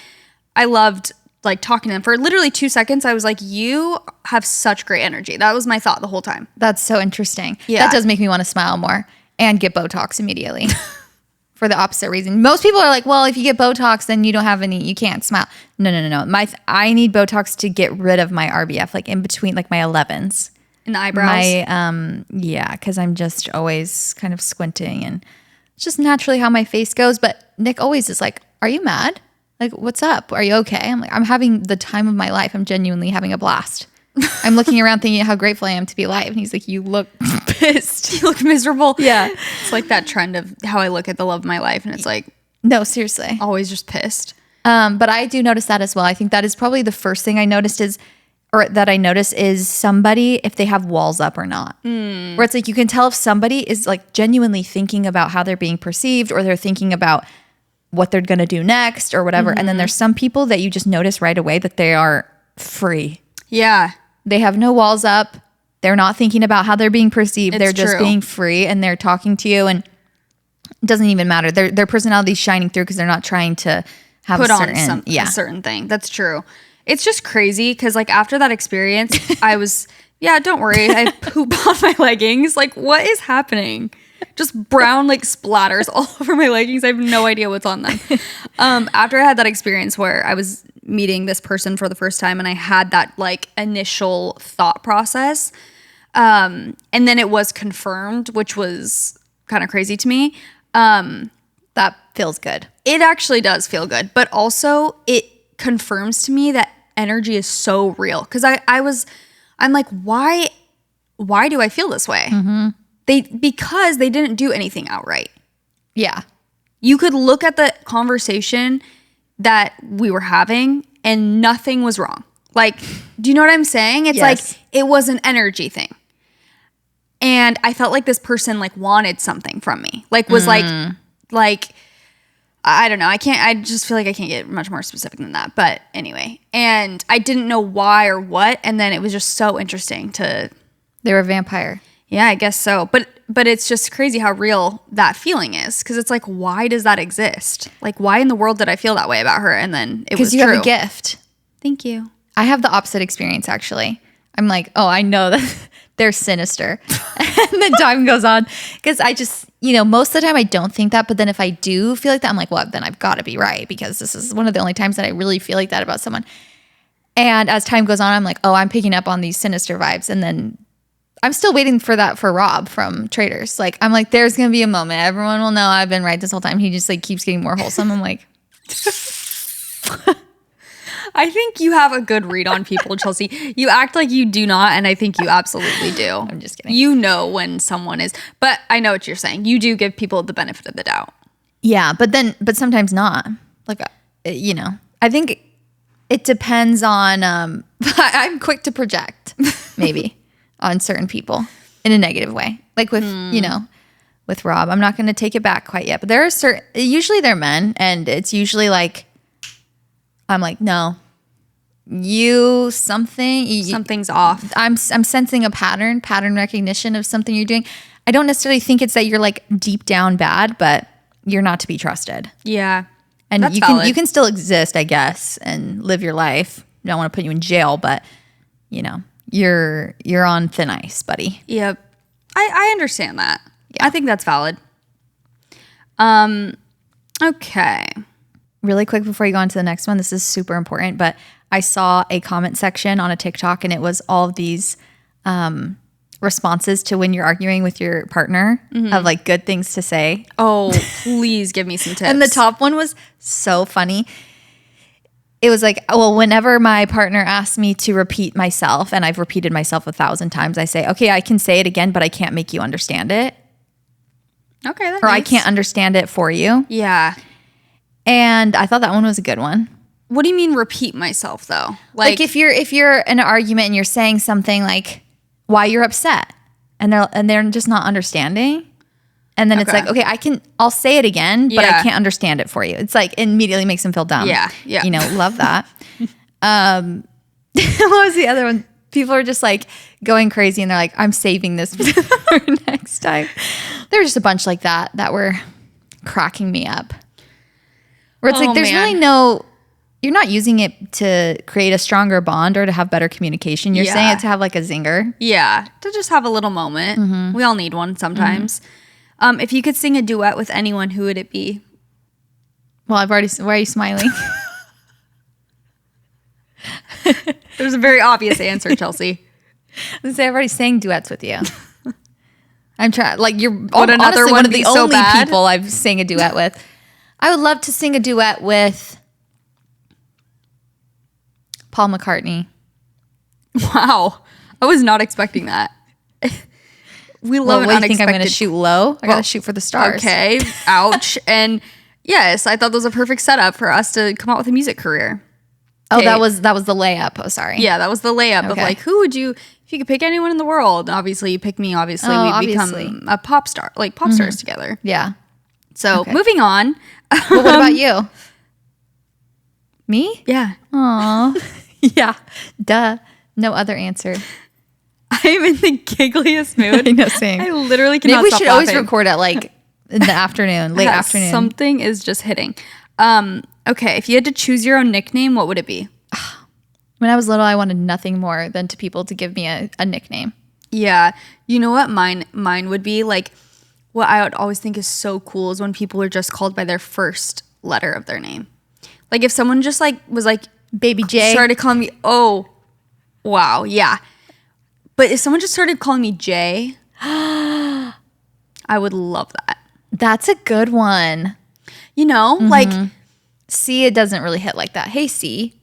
I loved like talking to them for literally 2 seconds. I was like, you have such great energy. That was my thought the whole time. That's so interesting. Yeah. That does make me want to smile more and get Botox immediately for the opposite reason. Most people are like, well, if you get Botox, then you don't have any, you can't smile. No. I need Botox to get rid of my RBF, like in between, like my 11s. In the eyebrows? Because I'm just always kind of squinting and it's just naturally how my face goes. But Nick always is like, are you mad? Like, what's up? Are you okay? I'm like, I'm having the time of my life. I'm genuinely having a blast. I'm looking around thinking how grateful I am to be alive. And he's like, you look pissed. You look miserable. Yeah. It's like that trend of how I look at the love of my life. And it's like, no, seriously. always just pissed. But I do notice that as well. I think that is probably the first thing I noticed is somebody, if they have walls up or not. Where it's like, you can tell if somebody is like genuinely thinking about how they're being perceived or they're thinking about what they're going to do next or whatever. And then there's some people that you just notice right away that they are free. Yeah. They have no walls up. They're not thinking about how they're being perceived. They're just true. being free and they're talking to you and it doesn't even matter. Their personality is shining through because they're not trying to have Put a certain thing. That's true. It's just crazy because like after that experience, I was, don't worry. I poop on my leggings. Like, what is happening? Just brown like splatters all over my leggings. I have no idea what's on them. After I had that experience where I was meeting this person for the first time and I had that like initial thought process, and then it was confirmed, which was kind of crazy to me. That feels good. It actually does feel good, but also it confirms to me that energy is so real. Because I'm like, why do I feel this way? Because they didn't do anything outright. Yeah. You could look at the conversation that we were having and nothing was wrong. Like, do you know what I'm saying? It's like, it was an energy thing. And I felt like this person like wanted something from me. Like was like, I don't know. I just feel like I can't get much more specific than that. But anyway, and I didn't know why or what. And then it was just so interesting to. They were a vampire. Yeah, I guess so. But it's just crazy how real that feeling is. Because it's like, why does that exist? Like, why in the world did I feel that way about her? And then it was true. Because you have a gift. Thank you. I have the opposite experience, actually. I'm like, oh, I know that they're sinister. And then time goes on. Because I just, most of the time I don't think that. But then if I do feel like that, I'm like, well, then I've got to be right. Because this is one of the only times that I really feel like that about someone. And as time goes on, I'm like, oh, I'm picking up on these sinister vibes. And then I'm still waiting for that for Rob from Traders. Like, I'm like, there's going to be a moment. Everyone will know I've been right this whole time. He just like keeps getting more wholesome. I'm like, I think you have a good read on people, Chelsey. You act like you do not, and I think you absolutely do. I'm just kidding. You know when someone is, but I know what you're saying. You do give people the benefit of the doubt. Yeah, but sometimes not. Like, you know, I think it depends on, I'm quick to project maybe on certain people in a negative way. Like with, you know, with Rob, I'm not going to take it back quite yet, but there are usually they're men, and it's usually like, I'm like, no, Something's off. I'm sensing a pattern recognition of something you're doing. I don't necessarily think it's that you're like deep down bad, but you're not to be trusted. Yeah. And That's you valid. can still exist, I guess, and live your life. I don't want to put you in jail, but you know, you're on thin ice, buddy. Yep. I understand that. Yeah. I think that's valid. Okay. Really quick before you go on to the next one, this is super important, but I saw a comment section on a TikTok, and it was all of these responses to when you're arguing with your partner of like good things to say. Oh, please give me some tips. And the top one was so funny. It was like, well, whenever my partner asks me to repeat myself, and I've repeated myself 1,000 times, I say, okay, I can say it again, but I can't make you understand it. Okay. Or I can't understand it for you. Yeah. And I thought that one was a good one. What do you mean repeat myself though? Like if you're in an argument and you're saying something like why you're upset, and they're just not understanding. And then it's like, okay, I'll say it again, but I can't understand it for you. It's like immediately makes them feel dumb. Yeah. You know, love that. What was the other one? People are just like going crazy, and they're like, I'm saving this for next time. There were just a bunch like that were cracking me up. Where it's like, there's really you're not using it to create a stronger bond or to have better communication. You're saying it to have like a zinger. Yeah. To just have a little moment. We all need one sometimes. If you could sing a duet with anyone, who would it be? Well, why are you smiling? There's a very obvious answer, Chelsey. I've already sang duets with you. I'm trying, like, you're another honestly one one of the be so only bad? people I've sang a duet with. I would love to sing a duet with Paul McCartney. Wow. I was not expecting that. We love What do you think I'm going to shoot low? I got to shoot for the stars. Okay. Ouch. And yes, I thought that was a perfect setup for us to come out with a music career. Oh, Okay. that was the layup. Oh, sorry. Yeah, that was the layup of Okay. like, who would you, if you could pick anyone in the world, obviously you pick me, obviously Oh, we'd obviously. become a pop star, like pop stars together. Yeah. So Okay. moving on. But what about you? Me? Yeah. Aw. Yeah. Duh. No other answer. I'm in the giggliest mood. I know, same. I literally cannot Maybe we stop should always laughing. record at like in the afternoon, late afternoon. Something is just hitting. Okay, if you had to choose your own nickname, what would it be? When I was little, I wanted nothing more than people to give me a nickname. Yeah. You know what mine would be? Like, what I would always think is so cool is when people are just called by their first letter of their name. Like if someone just like was like Baby J. started calling me, oh, wow, yeah. But if someone just started calling me Jay, I would love that. That's a good one. You know, like C, it doesn't really hit like that. Hey, C.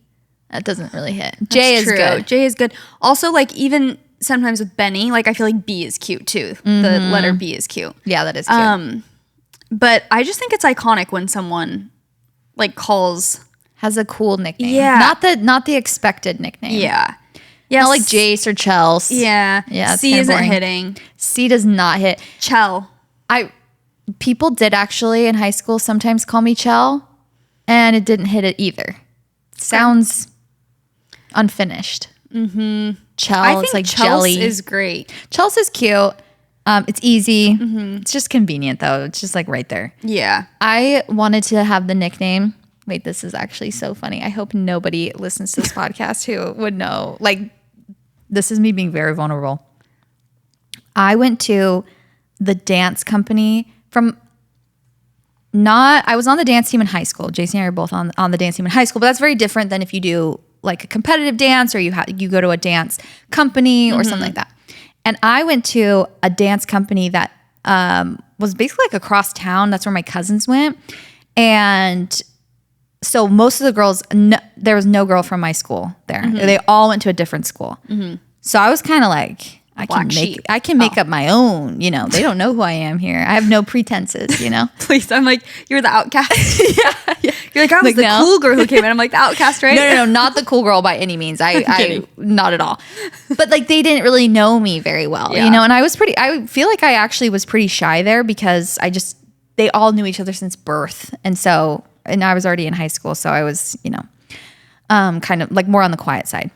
That doesn't really hit. J is true. good. J is good. Also, like even sometimes with Benny, like I feel like B is cute too. The letter B is cute. Yeah, that is cute. But I just think it's iconic when someone like calls. Has a cool nickname. Yeah. Not the expected nickname. Yeah. Not like Jace or Chelsey. Yeah. Yeah, it's C kinda isn't boring. hitting. C does not hit. Chell. People did actually in high school sometimes call me Chell, and it didn't hit it either. Sounds unfinished. Chell, I think it's like Chels jelly. is great. Chelsea is cute. It's easy. It's just convenient though. It's just like right there. Yeah. I wanted to have the nickname. Wait, this is actually so funny. I hope nobody listens to this podcast who would know. Like, this is me being very vulnerable. I went to the dance company I was on the dance team in high school. Jaci and I are both on the dance team in high school, but that's very different than if you do like a competitive dance or you go to a dance company or something like that. And I went to a dance company that was basically like across town. That's where my cousins went. And so most of the girls, there was no girl from my school there. Mm-hmm. They all went to a different school. Mm-hmm. So I was kind of like, I can make up my own, you know. They don't know who I am here. I have no pretenses, you know. Please, I'm like, you're the outcast. Yeah. You're like, I was the cool girl who came in. I'm like, the outcast, right? No, not the cool girl by any means. I not at all. But like, they didn't really know me very well, you know. And I feel like I actually was pretty shy there because they all knew each other since birth, and I was already in high school, so I was, you know, kind of like more on the quiet side.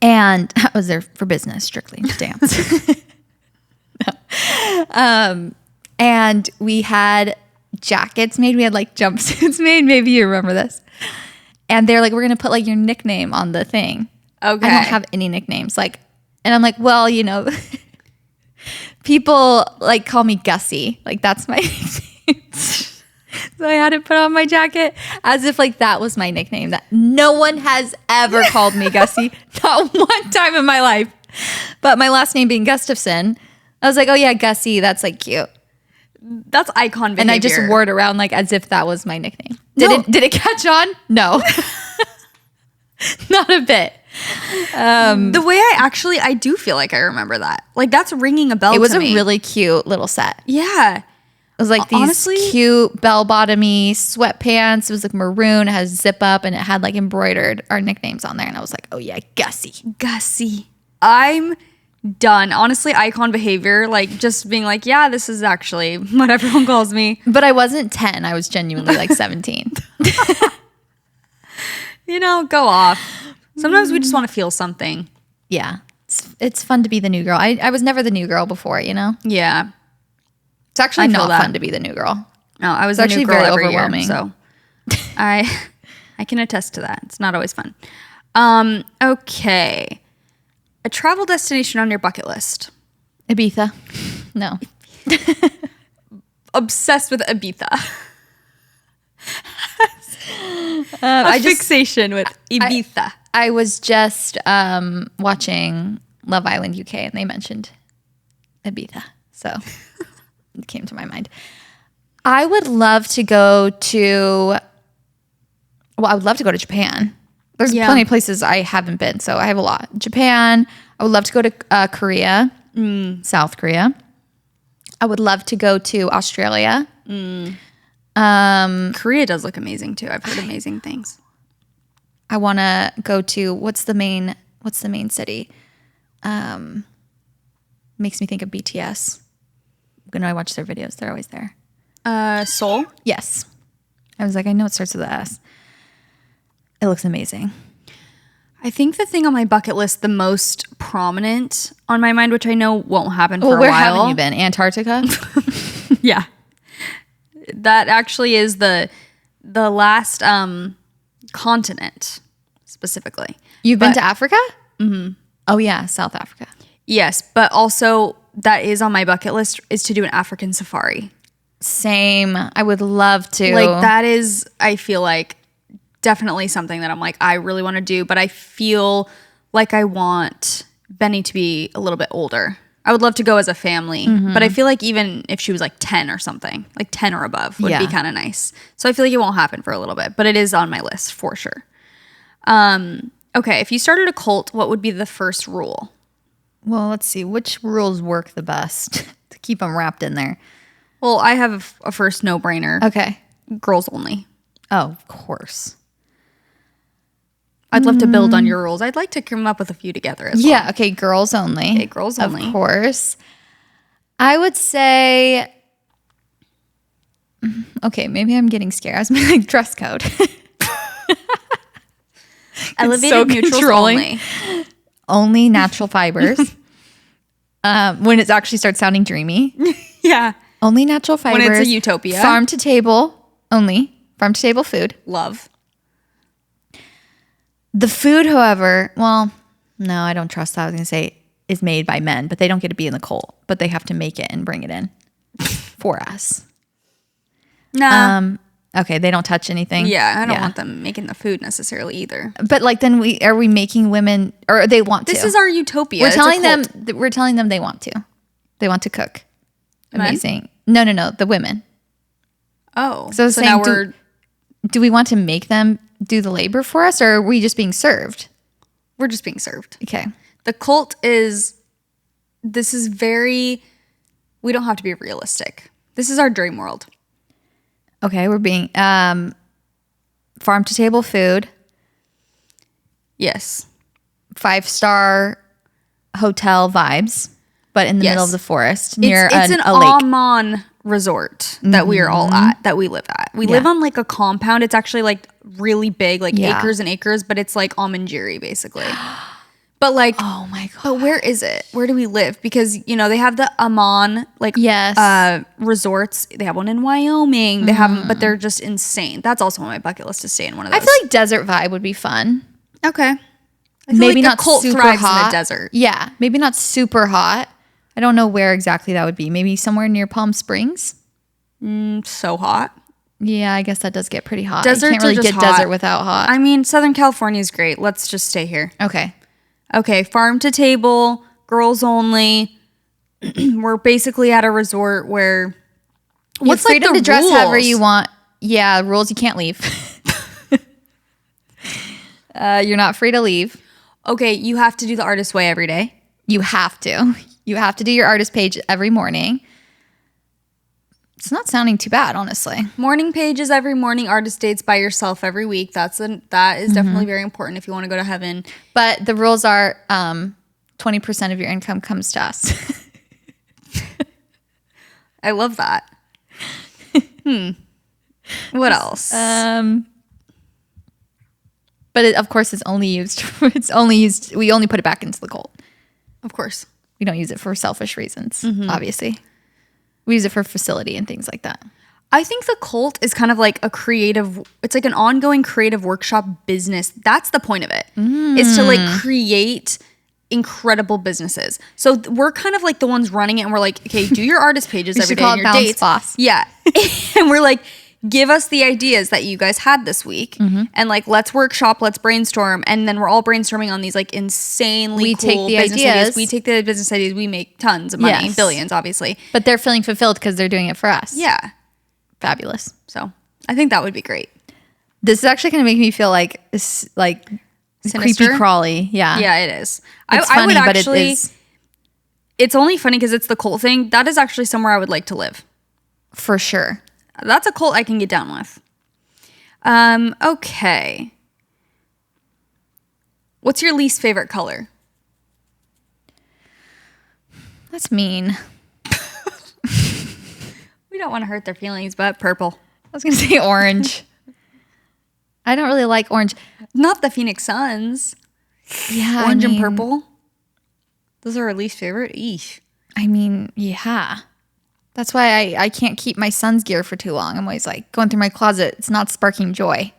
And I was there for business, strictly dance. And we had jackets made. We had like jumpsuits made. Maybe you remember this. And they're like, we're going to put like your nickname on the thing. Okay. I don't have any nicknames. And I'm like, well, you know, people like call me Gussie. Like that's my nickname. So I had to put on my jacket as if like that was my nickname. That no one has ever called me Gussie, not one time in my life. But my last name being Gustafson, I was like, oh yeah, Gussie, that's like cute. That's icon behavior. And I just wore it around like as if that was my nickname. Did it catch on? No, not a bit. The way I do feel like I remember that. Like that's ringing a bell. It was to me. A really cute little set. Yeah. It was like these cute bell-bottomy sweatpants. It was like maroon. It has zip up and it had like embroidered our nicknames on there. And I was like, oh yeah, Gussie. I'm done. Honestly, icon behavior. Like just being like, yeah, this is actually what everyone calls me. But I wasn't 10. I was genuinely like 17. You know, go off. Sometimes we just want to feel something. Yeah. It's fun to be the new girl. I was never the new girl before, you know? Yeah. It's actually not fun to be the new girl. No, I was actually very overwhelming. So I can attest to that. It's not always fun. Okay. A travel destination on your bucket list. Ibiza. No. Obsessed with Ibiza. Fixation with Ibiza. I was just watching Love Island UK and they mentioned Ibiza. So it came to my mind. I would love to go to Japan. There's plenty of places I haven't been, so I have a lot. Japan. I would love to go to Korea, South Korea. I would love to go to Australia. Korea does look amazing too. I've heard amazing things. I want to go to what's the main city? Makes me think of BTS. When I watch their videos, they're always there. Seoul? Yes. I was like, I know it starts with an S. It looks amazing. I think the thing on my bucket list, the most prominent on my mind, which I know won't happen for a while. Where haven't you been? Antarctica? Yeah. That actually is the last continent, specifically. You've been to Africa? Mm-hmm. Oh, yeah. South Africa. Yes, but also that is on my bucket list is to do an African safari. Same. I would love to. Like that is, I feel like definitely something that I'm like, I really want to do, but I feel like I want Benny to be a little bit older. I would love to go as a family, but I feel like even if she was like 10 or something, like 10 or above would be kind of nice. So I feel like it won't happen for a little bit, but it is on my list for sure. Okay, if you started a cult, what would be the first rule? Well, let's see. Which rules work the best to keep them wrapped in there? Well, I have a first no-brainer. Okay. Girls only. Oh, of course. I'd love to build on your rules. I'd like to come up with a few together as well. Yeah, okay, girls only. Okay, girls only. Of course. I would say, okay, maybe I'm getting scared. I was like dress code. Elevated neutrals only. Only natural fibers. When it actually starts sounding dreamy. Yeah. Only natural fibers. When it's a utopia. Farm to table only. Farm to table food. Love. The food, however, well, no, I don't trust that. I was going to say is made by men, but they don't get to be in the cult, but they have to make it and bring it in for us. Nah. Okay, they don't touch anything. Yeah, I don't want them making the food necessarily either. But like, then are we making women, or they want to? This is our utopia. We're telling them they want to. They want to cook. Amazing. Men? No, the women. Oh, so now do we want to make them do the labor for us, or are we just being served? We're just being served. Okay. The cult is very, we don't have to be realistic. This is our dream world. Okay, we're being farm to table food. Yes. 5-star hotel vibes, but in the middle of the forest near it's an a lake. Amman resort that we are all at, that we live at. We live on like a compound. It's actually like really big, like acres and acres, but it's like Almondjiri basically. But like, oh my God. But where is it? Where do we live? Because, you know, they have the Amman like resorts. They have one in Wyoming. They have them, but they're just insane. That's also on my bucket list to stay in one of those. I feel like desert vibe would be fun. Okay. Maybe like not cult super thrives hot. in the desert. Yeah, maybe not super hot. I don't know where exactly that would be. Maybe somewhere near Palm Springs. So hot. Yeah, I guess that does get pretty hot. Deserts you can't really are just get hot. desert without hot. I mean, Southern California is great. Let's just stay here. Okay, farm to table, girls only. We're basically at a resort where what's like freedom to dress however you want. Yeah, rules, you can't leave. You're not free to leave. Okay, you have to do the artist way every day. You have to. You have to do your artist page every morning. It's not sounding too bad, honestly. Morning pages every morning, artist dates by yourself every week. That is definitely very important if you want to go to heaven. But the rules are 20% of your income comes to us. I love that. What else? But of course, it's only used. We only put it back into the cult. Of course, we don't use it for selfish reasons. Obviously, we use it for facility and things like that. I think the cult is kind of like it's like an ongoing creative workshop business. That's the point of it, is to like create incredible businesses. So we're kind of like the ones running it, and we're like, okay, do your artist pages every day and your dates. Boss. Yeah. And we're like, give us the ideas that you guys had this week, and like, let's workshop, let's brainstorm. And then we're all brainstorming on these like insanely cool business ideas. We take the business ideas, we make tons of money, billions, obviously. But they're feeling fulfilled because they're doing it for us. Yeah. Fabulous. So I think that would be great. This is actually going to make me feel like creepy crawly. Yeah. Yeah, it is. It's I funny, would but actually, it is. It's only funny because it's the cult thing. That is actually somewhere I would like to live. For sure. That's a cult I can get down with. Okay. What's your least favorite color? That's mean. We don't want to hurt their feelings, but purple. I was going to say orange. I don't really like orange. Not the Phoenix Suns. Yeah. Orange and purple. Those are our least favorite. Eesh. I mean, yeah. That's why I can't keep my son's gear for too long. I'm always like going through my closet. It's not sparking joy.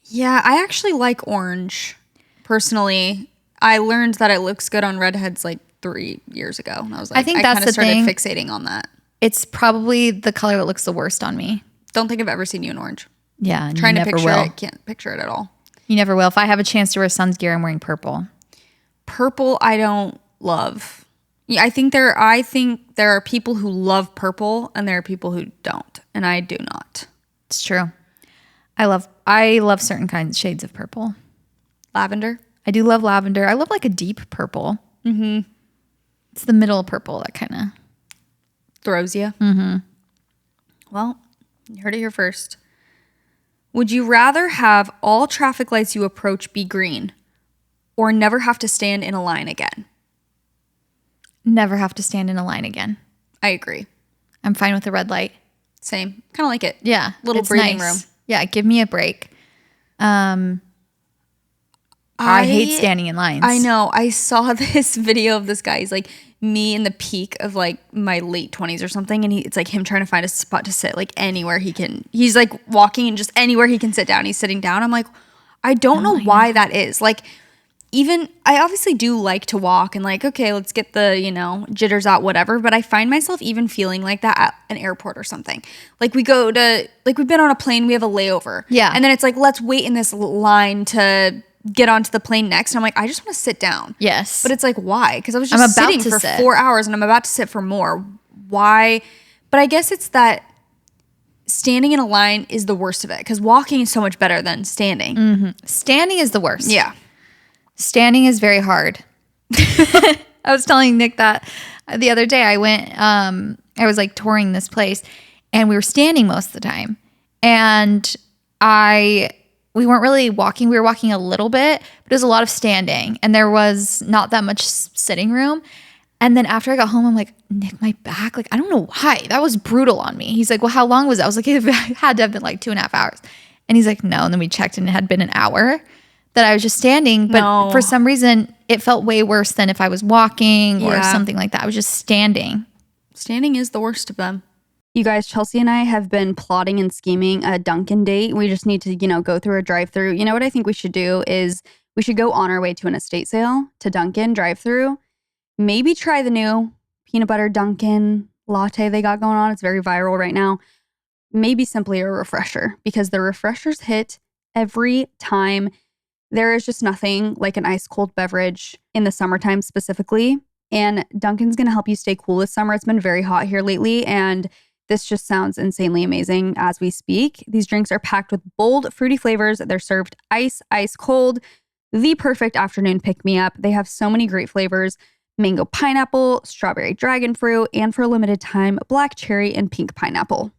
Yeah, I actually like orange. Personally, I learned that it looks good on redheads like 3 years ago. And I was like, I kind of started fixating on that. It's probably the color that looks the worst on me. Don't think I've ever seen you in orange. Yeah, trying to picture it, can't picture it at all. You never will. If I have a chance to wear son's gear, I'm wearing purple. Purple, I don't love. Yeah, I think there are people who love purple and there are people who don't, and I do not. It's true. I love certain kinds shades of purple. Lavender. I do love lavender. I love like a deep purple. Mm-hmm. It's the middle purple that kind of throws you. Mm-hmm. Well, you heard it here first. Would you rather have all traffic lights you approach be green or never have to stand in a line again? Never have to stand in a line again. I agree. I'm fine with a red light. Same. Kind of like it. Yeah. Little breathing room. Yeah, give me a break. I hate standing in lines. I know. I saw this video of this guy. He's like me in the peak of like my late 20s or something. And it's like him trying to find a spot to sit like anywhere he can. He's like walking and just anywhere he can sit down. He's sitting down. I'm like, I don't know why that is. Like even I obviously do like to walk and like, okay, let's get the, jitters out, whatever. But I find myself even feeling like that at an airport or something. Like we've been on a plane, we have a layover. Yeah. And then it's like, let's wait in this line to get onto the plane next. And I'm like, I just want to sit down. Yes. But it's like, why? Because I was just sitting for 4 hours and I'm about to sit for more. Why? But I guess it's that standing in a line is the worst of it because walking is so much better than standing. Mm-hmm. Standing is the worst. Yeah. Standing is very hard. I was telling Nick that the other day. I was like touring this place and we were standing most of the time. And we weren't really walking. We were walking a little bit, but it was a lot of standing and there was not that much sitting room. And then after I got home, I'm like, Nick, my back, like, I don't know why. That was brutal on me. He's like, well, how long was that? I was like, it had to have been like 2.5 hours. And he's like, no. And then we checked and it had been an hour that I was just standing. But for some reason, it felt way worse than if I was walking or something like that. I was just standing. Standing is the worst of them. You guys, Chelsey and I have been plotting and scheming a Dunkin' date. We just need to, go through a drive-thru. You know what I think we should do is we should go on our way to an estate sale to Dunkin' drive-thru. Maybe try the new peanut butter Dunkin' latte they got going on. It's very viral right now. Maybe simply a refresher because the refreshers hit every time. There is just nothing like an ice cold beverage in the summertime specifically. And Dunkin's going to help you stay cool this summer. It's been very hot here lately. And this just sounds insanely amazing as we speak. These drinks are packed with bold, fruity flavors. They're served ice cold. The perfect afternoon pick-me-up. They have so many great flavors. Mango pineapple, strawberry dragon fruit, and for a limited time, black cherry and pink pineapple.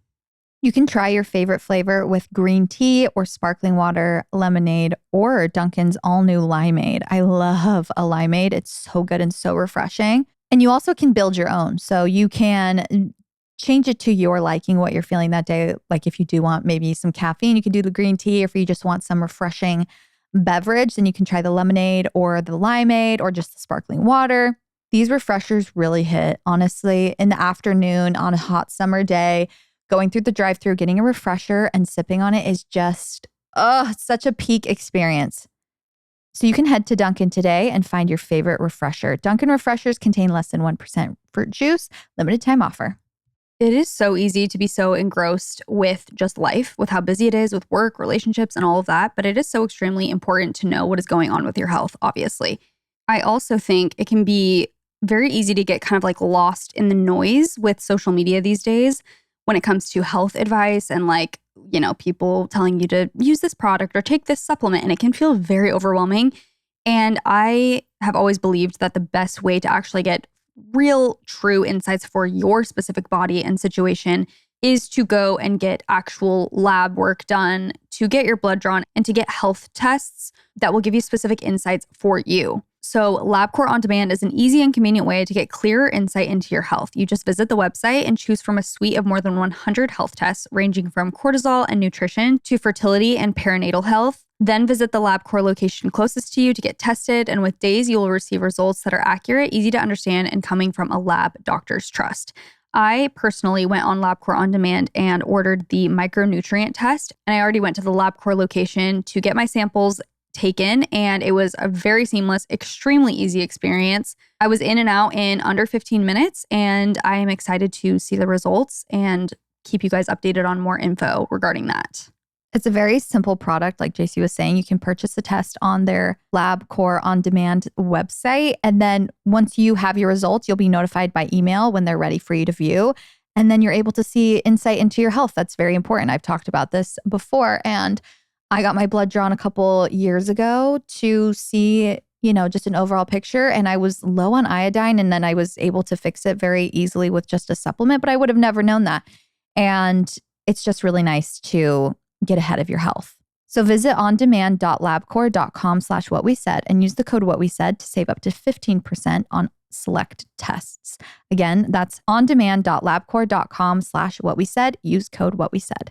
You can try your favorite flavor with green tea or sparkling water, lemonade, or Dunkin's all-new limeade. I love a limeade. It's so good and so refreshing. And you also can build your own. So you can change it to your liking, what you're feeling that day. Like if you do want maybe some caffeine, you can do the green tea. If you just want some refreshing beverage, then you can try the lemonade or the limeade or just the sparkling water. These refreshers really hit, honestly, in the afternoon on a hot summer day. Going through the drive-thru, getting a refresher and sipping on it is just, such a peak experience. So you can head to Dunkin' today and find your favorite refresher. Dunkin' refreshers contain less than 1% fruit juice, limited time offer. It is so easy to be so engrossed with just life, with how busy it is, with work, relationships, and all of that. But it is so extremely important to know what is going on with your health, obviously. I also think it can be very easy to get kind of like lost in the noise with social media these days when it comes to health advice and like, people telling you to use this product or take this supplement. And it can feel very overwhelming. And I have always believed that the best way to actually get real, true insights for your specific body and situation is to go and get actual lab work done, to get your blood drawn, and to get health tests that will give you specific insights for you. So LabCorp On Demand is an easy and convenient way to get clearer insight into your health. You just visit the website and choose from a suite of more than 100 health tests ranging from cortisol and nutrition to fertility and perinatal health. Then visit the LabCorp location closest to you to get tested. And with days, you will receive results that are accurate, easy to understand, and coming from a lab doctor's trust. I personally went on LabCorp On Demand and ordered the micronutrient test. And I already went to the LabCorp location to get my samples taken, and it was a very seamless, extremely easy experience. I was in and out in under 15 minutes, and I am excited to see the results and keep you guys updated on more info regarding that. It's a very simple product. Like Jaci was saying, you can purchase the test on their LabCorp On Demand website. And then once you have your results, you'll be notified by email when they're ready for you to view. And then you're able to see insight into your health. That's very important. I've talked about this before. And I got my blood drawn a couple years ago to see, just an overall picture. And I was low on iodine. And then I was able to fix it very easily with just a supplement. But I would have never known that. And it's just really nice to get ahead of your health. So visit ondemand.labcorp.com/whatwesaid and use the code whatwesaid to save up to 15% on select tests. Again, that's ondemand.labcorp.com/whatwesaid. Use code whatwesaid.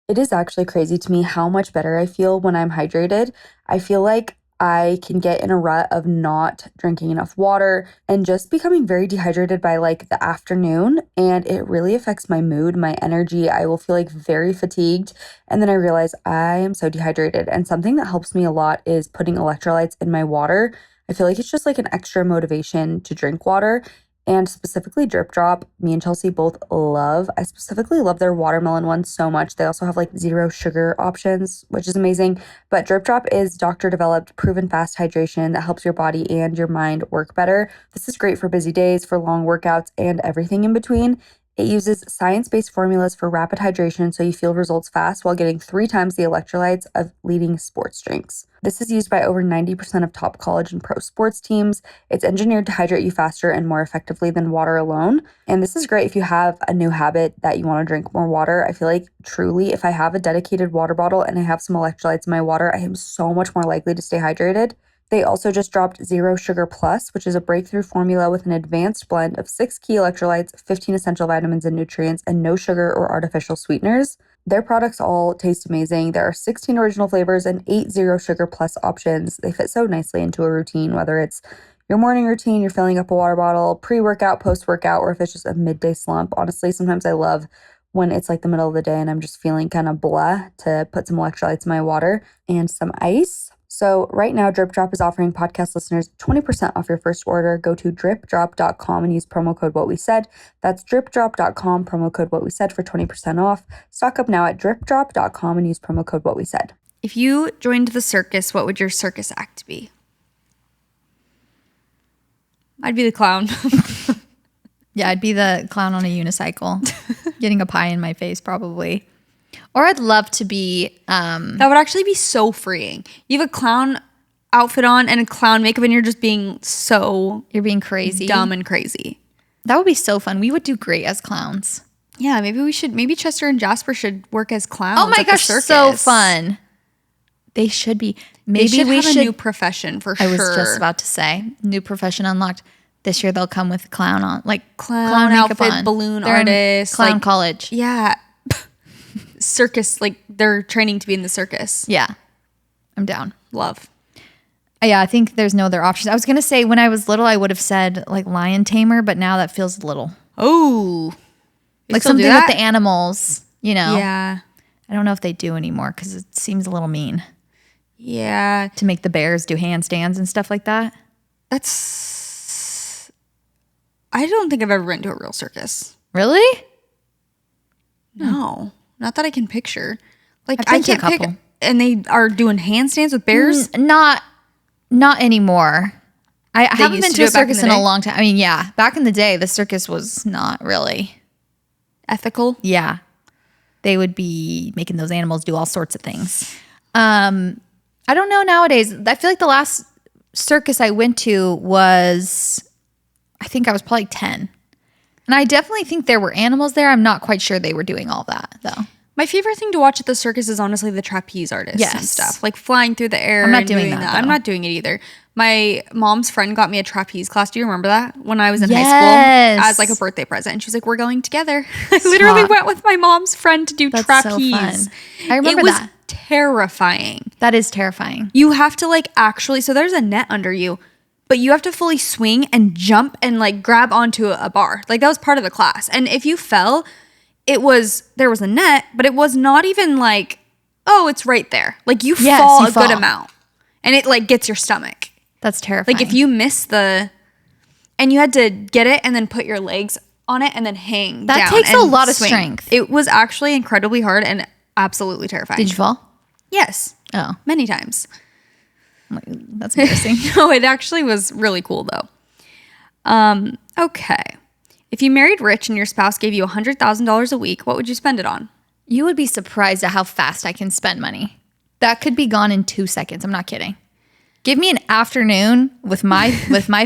It is actually crazy to me how much better I feel when I'm hydrated. I feel like I can get in a rut of not drinking enough water and just becoming very dehydrated by like the afternoon. And it really affects my mood, my energy. I will feel like very fatigued. And then I realize I am so dehydrated. And something that helps me a lot is putting electrolytes in my water. I feel like it's just like an extra motivation to drink water. And specifically Drip Drop, me and Chelsea both love. I specifically love their watermelon one so much. They also have like 0 sugar options, which is amazing. But Drip Drop is doctor developed, proven fast hydration that helps your body and your mind work better. This is great for busy days, for long workouts, and everything in between. It uses science-based formulas for rapid hydration so you feel results fast while getting 3 times the electrolytes of leading sports drinks. This is used by over 90% of top college and pro sports teams. It's engineered to hydrate you faster and more effectively than water alone. And this is great if you have a new habit that you want to drink more water. I feel like truly, if I have a dedicated water bottle and I have some electrolytes in my water, I am so much more likely to stay hydrated. They also just dropped Zero Sugar Plus, which is a breakthrough formula with an advanced blend of 6 key electrolytes, 15 essential vitamins and nutrients, and no sugar or artificial sweeteners. Their products all taste amazing. There are 16 original flavors and 8 Zero Sugar Plus options. They fit so nicely into a routine, whether it's your morning routine, you're filling up a water bottle, pre-workout, post-workout, or if it's just a midday slump. Honestly, sometimes I love when it's like the middle of the day and I'm just feeling kind of blah to put some electrolytes in my water and some ice. So right now, Drip Drop is offering podcast listeners 20% off your first order. Go to dripdrop.com and use promo code What We Said. That's dripdrop.com, promo code What We Said for 20% off. Stock up now at dripdrop.com and use promo code What We Said. If you joined the circus, what would your circus act be? I'd be the clown. Yeah, I'd be the clown on a unicycle, getting a pie in my face probably. Or I'd love to be... that would actually be so freeing. You have a clown outfit on and a clown makeup and you're just being so... You're being crazy. Dumb and crazy. That would be so fun. We would do great as clowns. Yeah, maybe Chester and Jasper should work as clowns. Oh my gosh, so fun. They should be. Maybe we should have a new profession for sure. I was just about to say, new profession unlocked. This year they'll come with clown on, like clown makeup outfit, on. balloon They're artist, clown like, college. Yeah. Circus, like they're training to be in the circus. Yeah. I'm down. Love. Yeah, I think there's no other options. I was going to say when I was little, I would have said like lion tamer, but now that feels little. Oh. Like something with the animals, you know? Yeah. I don't know if they do anymore because it seems a little mean. Yeah. To make the bears do handstands and stuff like that. I don't think I've ever been to a real circus. Really? No. Not that I can picture. Like I can't pick. And they are doing handstands with bears? Not anymore. I haven't been to a circus in a long time. I mean, yeah. Back in the day, the circus was not really... ethical? Yeah. They would be making those animals do all sorts of things. I don't know nowadays. I feel like the last circus I went to was... I think I was probably 10. And I definitely think there were animals there. I'm not quite sure they were doing all that, though. My favorite thing to watch at the circus is honestly the trapeze artists and stuff. Like flying through the air. I'm not doing that. I'm not doing it either. My mom's friend got me a trapeze class. Do you remember that? When I was in high school as like a birthday present. And she was like, we're going together. I literally went with my mom's friend to do trapeze. So fun. I remember that. It was terrifying. That is terrifying. You have to like actually, so there's a net under you. But you have to fully swing and jump and like grab onto a bar. Like that was part of the class. And if you fell, there was a net, but it was not even like, oh, it's right there. Like you fall a good amount. And it like gets your stomach. That's terrifying. Like if you miss and you had to get it and then put your legs on it and then hang down. That takes a lot of strength. It was actually incredibly hard and absolutely terrifying. Did you fall? Yes. Oh. Many times. That's embarrassing. No, it actually was really cool though. Okay. If you married rich and your spouse gave you $100,000 a week, what would you spend it on? You would be surprised at how fast I can spend money. That could be gone in 2 seconds. I'm not kidding. Give me an afternoon with my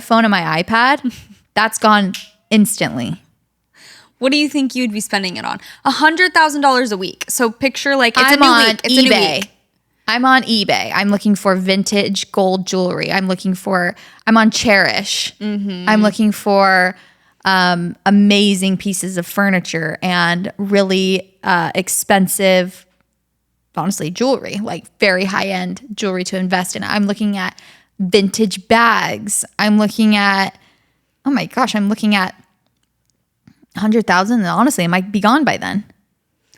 phone and my iPad. That's gone instantly. What do you think you'd be spending it on? $100,000 a week. So picture like it's I'm a new on week. It's eBay. a new week. I'm on eBay. I'm looking for vintage gold jewelry. I'm on Cherish. Mm-hmm. I'm looking for amazing pieces of furniture and really expensive honestly jewelry, like very high-end jewelry to invest in. I'm looking at vintage bags. I'm looking at, oh my gosh, I'm looking at 100,000, and honestly, it might be gone by then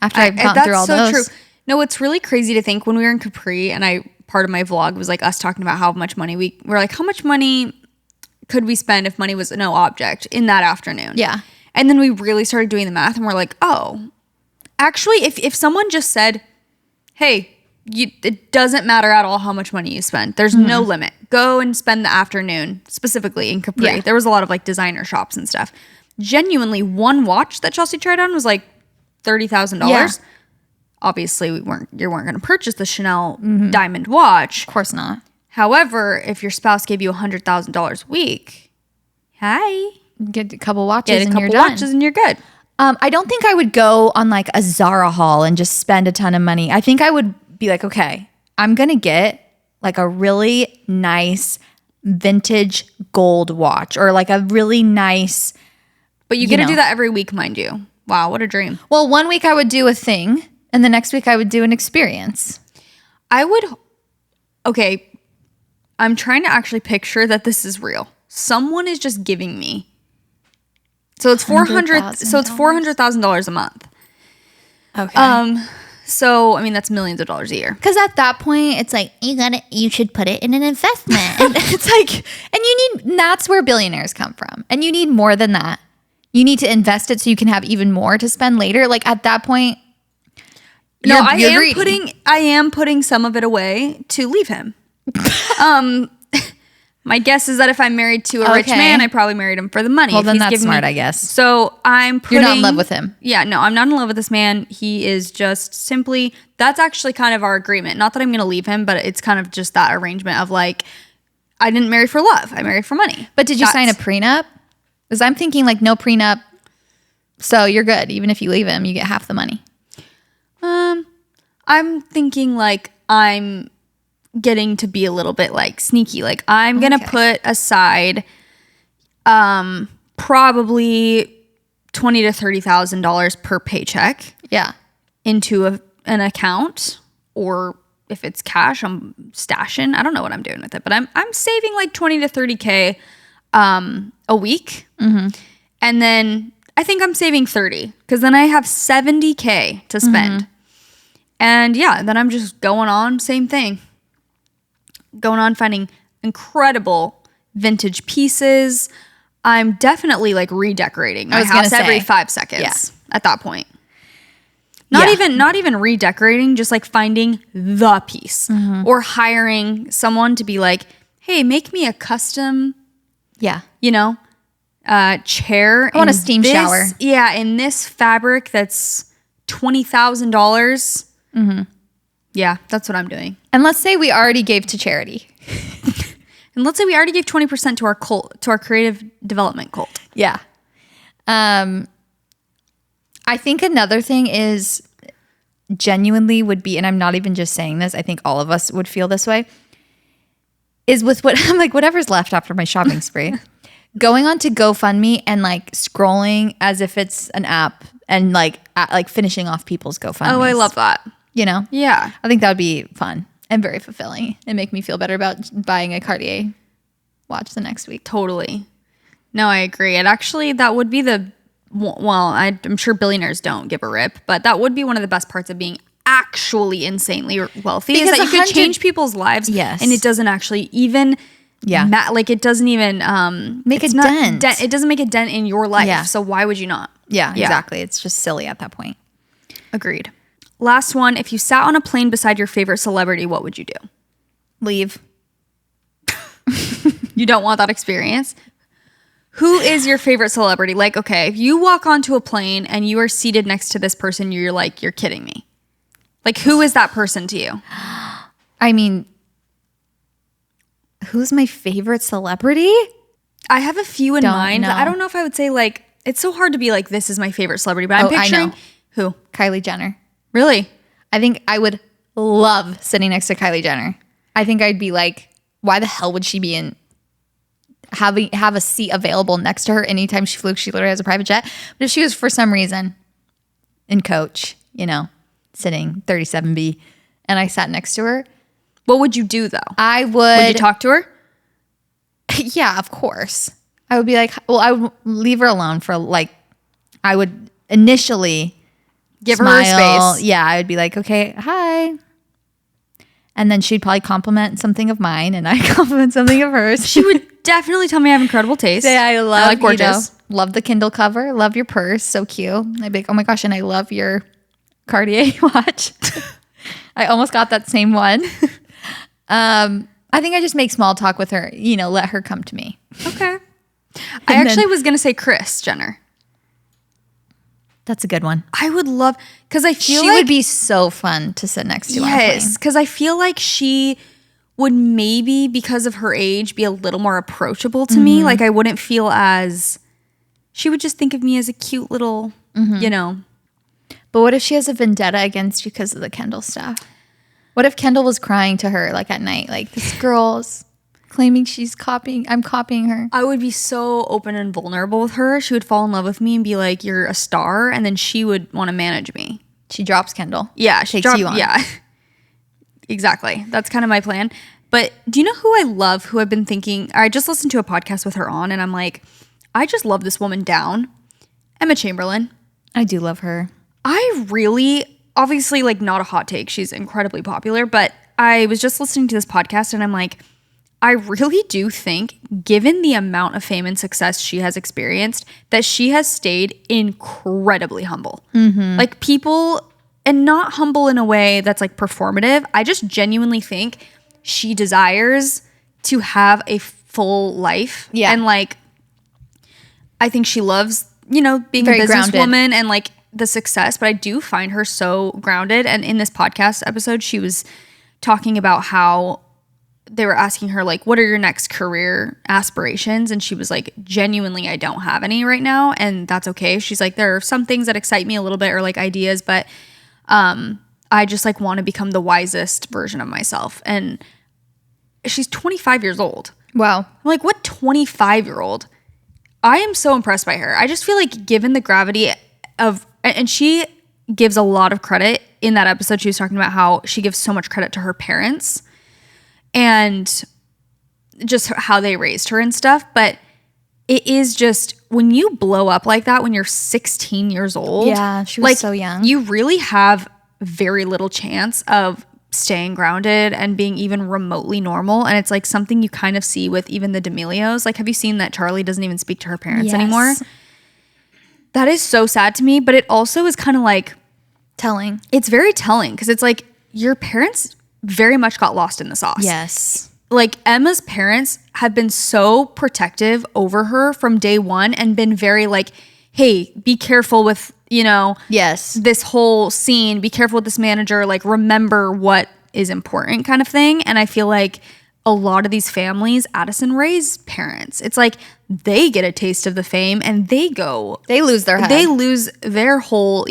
after I've gone through all those. True. No, it's really crazy to think when we were in Capri, and part of my vlog was like us talking about how much money we're like, how much money could we spend if money was no object in that afternoon? Yeah. And then we really started doing the math, and we're like, oh, actually, if someone just said, hey, it doesn't matter at all how much money you spend. There's no limit. Go and spend the afternoon, specifically in Capri. Yeah. There was a lot of like designer shops and stuff. Genuinely, one watch that Chelsey tried on was like $30,000. Yeah. Obviously, you weren't going to purchase the Chanel diamond watch. Of course not. However, if your spouse gave you $100,000 a week, Get a couple watches get a and you're couple done. watches and you're good. I don't think I would go on like a Zara haul and just spend a ton of money. I think I would be like, okay, I'm going to get like a really nice vintage gold watch, or like a really nice. But you get to do that every week, mind you. Wow, what a dream. Well, one week I would do a thing, and the next week I would do an experience. Okay, I'm trying to actually picture that this is real. Someone is just giving me. So it's $400,000 a month. Okay. So I mean that's millions of dollars a year. Because at that point, it's like you should put it in an investment. And it's like, and that's where billionaires come from. And you need more than that. You need to invest it so you can have even more to spend later. Like at that point, I am putting some of it away to leave him. My guess is that if I'm married to a rich man, I probably married him for the money. Well, then that's smart, I guess. So You're not in love with him. Yeah, no, I'm not in love with this man. He is just simply, that's actually kind of our agreement. Not that I'm going to leave him, but it's kind of just that arrangement of like, I didn't marry for love. I married for money. But did you sign a prenup? Because I'm thinking like no prenup. So you're good. Even if you leave him, you get half the money. I'm thinking like I'm getting to be a little bit like sneaky. Like I'm going to put aside probably $20,000 to $30,000 per paycheck. Yeah. Into an account, or if it's cash, I'm stashing. I don't know what I'm doing with it, but I'm saving like 20 to 30K a week. Mm-hmm. And then I think I'm saving 30 because then I have 70K to spend. Mm-hmm. And yeah, then I'm just going on, same thing. Going on finding incredible vintage pieces. I'm definitely like redecorating my house every 5 seconds at that point. Not even redecorating, just like finding the piece or hiring someone to be like, hey, make me a custom, chair. I want a steam shower. Yeah, in this fabric that's $20,000. Mm-hmm. Yeah, that's what I'm doing. And let's say we already gave to charity. And let's say we already gave 20% to our cult, to our creative development cult. Yeah. I think another thing is genuinely would be, and I'm not even just saying this, I think all of us would feel this way, is with what I'm like, whatever's left after my shopping spree, going on to GoFundMe and like scrolling as if it's an app and like finishing off people's GoFundMe. Oh, I love that. Yeah. I think that would be fun and very fulfilling and make me feel better about buying a Cartier watch the next week. Totally. No, I agree. And actually, that would be I'm sure billionaires don't give a rip, but that would be one of the best parts of being actually insanely wealthy, because is that you could change people's lives. Yes. And it doesn't actually even it doesn't even make a dent. It doesn't make a dent in your life. Yeah. So why would you not? Yeah, exactly. It's just silly at that point. Agreed. Last one. If you sat on a plane beside your favorite celebrity, what would you do? Leave. You don't want that experience? Who is your favorite celebrity? Like, okay, if you walk onto a plane and you are seated next to this person, you're like, you're kidding me. Like, who is that person to you? I mean, who's my favorite celebrity? I have a few in mind. Know. I don't know if I would say like, it's so hard to be like, this is my favorite celebrity, but I'm picturing who? Kylie Jenner. Really? I think I would love sitting next to Kylie Jenner. I think I'd be like, why the hell would she be have a seat available next to her anytime she flew? She literally has a private jet. But if she was for some reason in coach, sitting 37B, and I sat next to her, What would you do though? I would. Would you talk to her? Yeah, of course. I would be like, well, I would leave her alone for like, I would initially Give smile. her space. Yeah, I would be like, okay, hi. And then she'd probably compliment something of mine and I compliment something of hers. She would definitely tell me I have incredible taste. Say, I like gorgeous. Love the Kindle cover. Love your purse. So cute. I'd be like, oh my gosh. And I love your Cartier watch. I almost got that same one. I think I just make small talk with her, let her come to me. Okay. I actually was going to say Kris Jenner. That's a good one. I would love, because I feel She like would be so fun to sit next to. yes, because I feel like she would maybe, because of her age, be a little more approachable to me. Like I wouldn't feel as, she would just think of me as a cute little, But what if she has a vendetta against you because of the Kendall stuff? What if Kendall was crying to her like at night, like this girl's claiming I'm copying her. I would be so open and vulnerable with her. She would fall in love with me and be like, you're a star. And then she would want to manage me. She drops Kendall. Yeah. Takes you on. Yeah. Exactly. That's kind of my plan. But do you know who I love, who I've been thinking, I just listened to a podcast with her on and I'm like, I just love this woman down. Emma Chamberlain. I do love her. I really, obviously like not a hot take. She's incredibly popular, but I was just listening to this podcast and I'm like, I really do think, given the amount of fame and success she has experienced, that she has stayed incredibly humble. Like people, and not humble in a way that's like performative. I just genuinely think she desires to have a full life. Yeah. And like, I think she loves, being Very a businesswoman grounded. and like the success, but I do find her so grounded. And in this podcast episode, she was talking about how they were asking her like, what are your next career aspirations? And she was like, genuinely, I don't have any right now. And that's okay. She's like, there are some things that excite me a little bit or like ideas, but I just like want to become the wisest version of myself. And she's 25 years old. Wow. I'm like, what 25-year-old? I am so impressed by her. I just feel like given the gravity of, and she gives a lot of credit in that episode. She was talking about how she gives so much credit to her parents and just how they raised her and stuff. But it is just, when you blow up like that when you're 16 years old. Yeah, she was so young. You really have very little chance of staying grounded and being even remotely normal. And it's like something you kind of see with even the D'Amelios. Like, have you seen that Charlie doesn't even speak to her parents anymore? That is so sad to me. But it also is kind of like Telling. It's very telling because it's like your parents very much got lost in the sauce. Yes. Like Emma's parents have been so protective over her from day one and been very like, hey, be careful with, Yes. this whole scene. Be careful with this manager. Like, remember what is important kind of thing. And I feel like a lot of these families, Addison Rae's parents, it's like they get a taste of the fame and they lose their head. They lose their whole,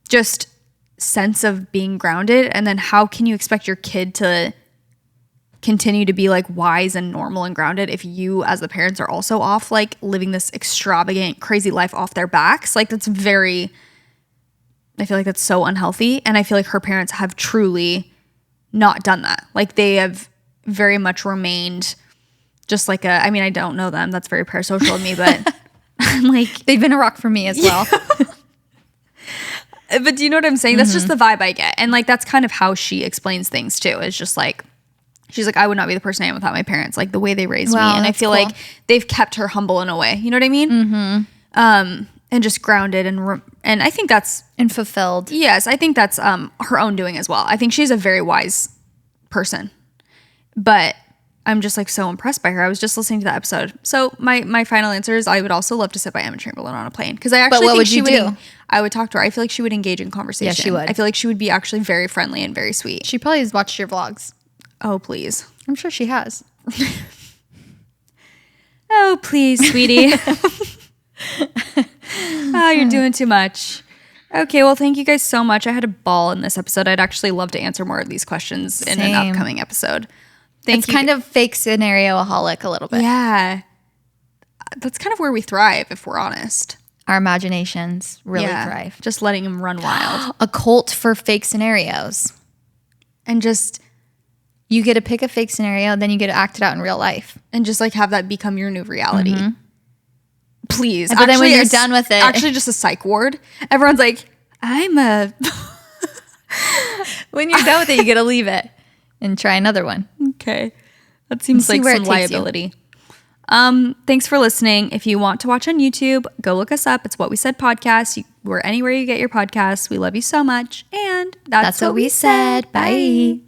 just sense of being grounded. And then how can you expect your kid to continue to be like wise and normal and grounded if you as the parents are also off like living this extravagant crazy life off their backs? Like, that's very, I feel like that's so unhealthy. And I feel like her parents have truly not done that. Like, they have very much remained just like I mean, I don't know them, that's very parasocial of me, but I'm like, they've been a rock for me as well. but do you know what I'm saying? That's just the vibe I get. And like, that's kind of how she explains things too. It's just like, she's like, I would not be the person I am without my parents, like the way they raised me. And I feel like they've kept her humble in a way. You know what I mean? Mm-hmm. And just grounded and I think that's... And fulfilled. Yes, I think that's her own doing as well. I think she's a very wise person. But I'm just like so impressed by her. I was just listening to that episode. So my final answer is I would also love to sit by Emma Chamberlain on a plane. Because I actually think she would... I would talk to her. I feel like she would engage in conversation. Yeah, she would. I feel like she would be actually very friendly and very sweet. She probably has watched your vlogs. Oh, please. I'm sure she has. Oh, please, sweetie. Oh, you're doing too much. Okay, well, thank you guys so much. I had a ball in this episode. I'd actually love to answer more of these questions in an upcoming episode. It's kind of fake scenario-aholic a little bit. Yeah. That's kind of where we thrive, if we're honest. Our imaginations really thrive. Just letting them run wild. A cult for fake scenarios. and just You get to pick a fake scenario, then you get to act it out in real life. just like have that become your new reality. Please. But then when you're done with it. Actually just a psych ward. Everyone's like, I'm a... When you're done with it, you get to leave it and try another one. Okay. That seems like some liability. Thanks for listening. If you want to watch on YouTube, go look us up. It's What We Said Podcast. We're anywhere you get your podcasts. We love you so much. And that's what we said. Bye.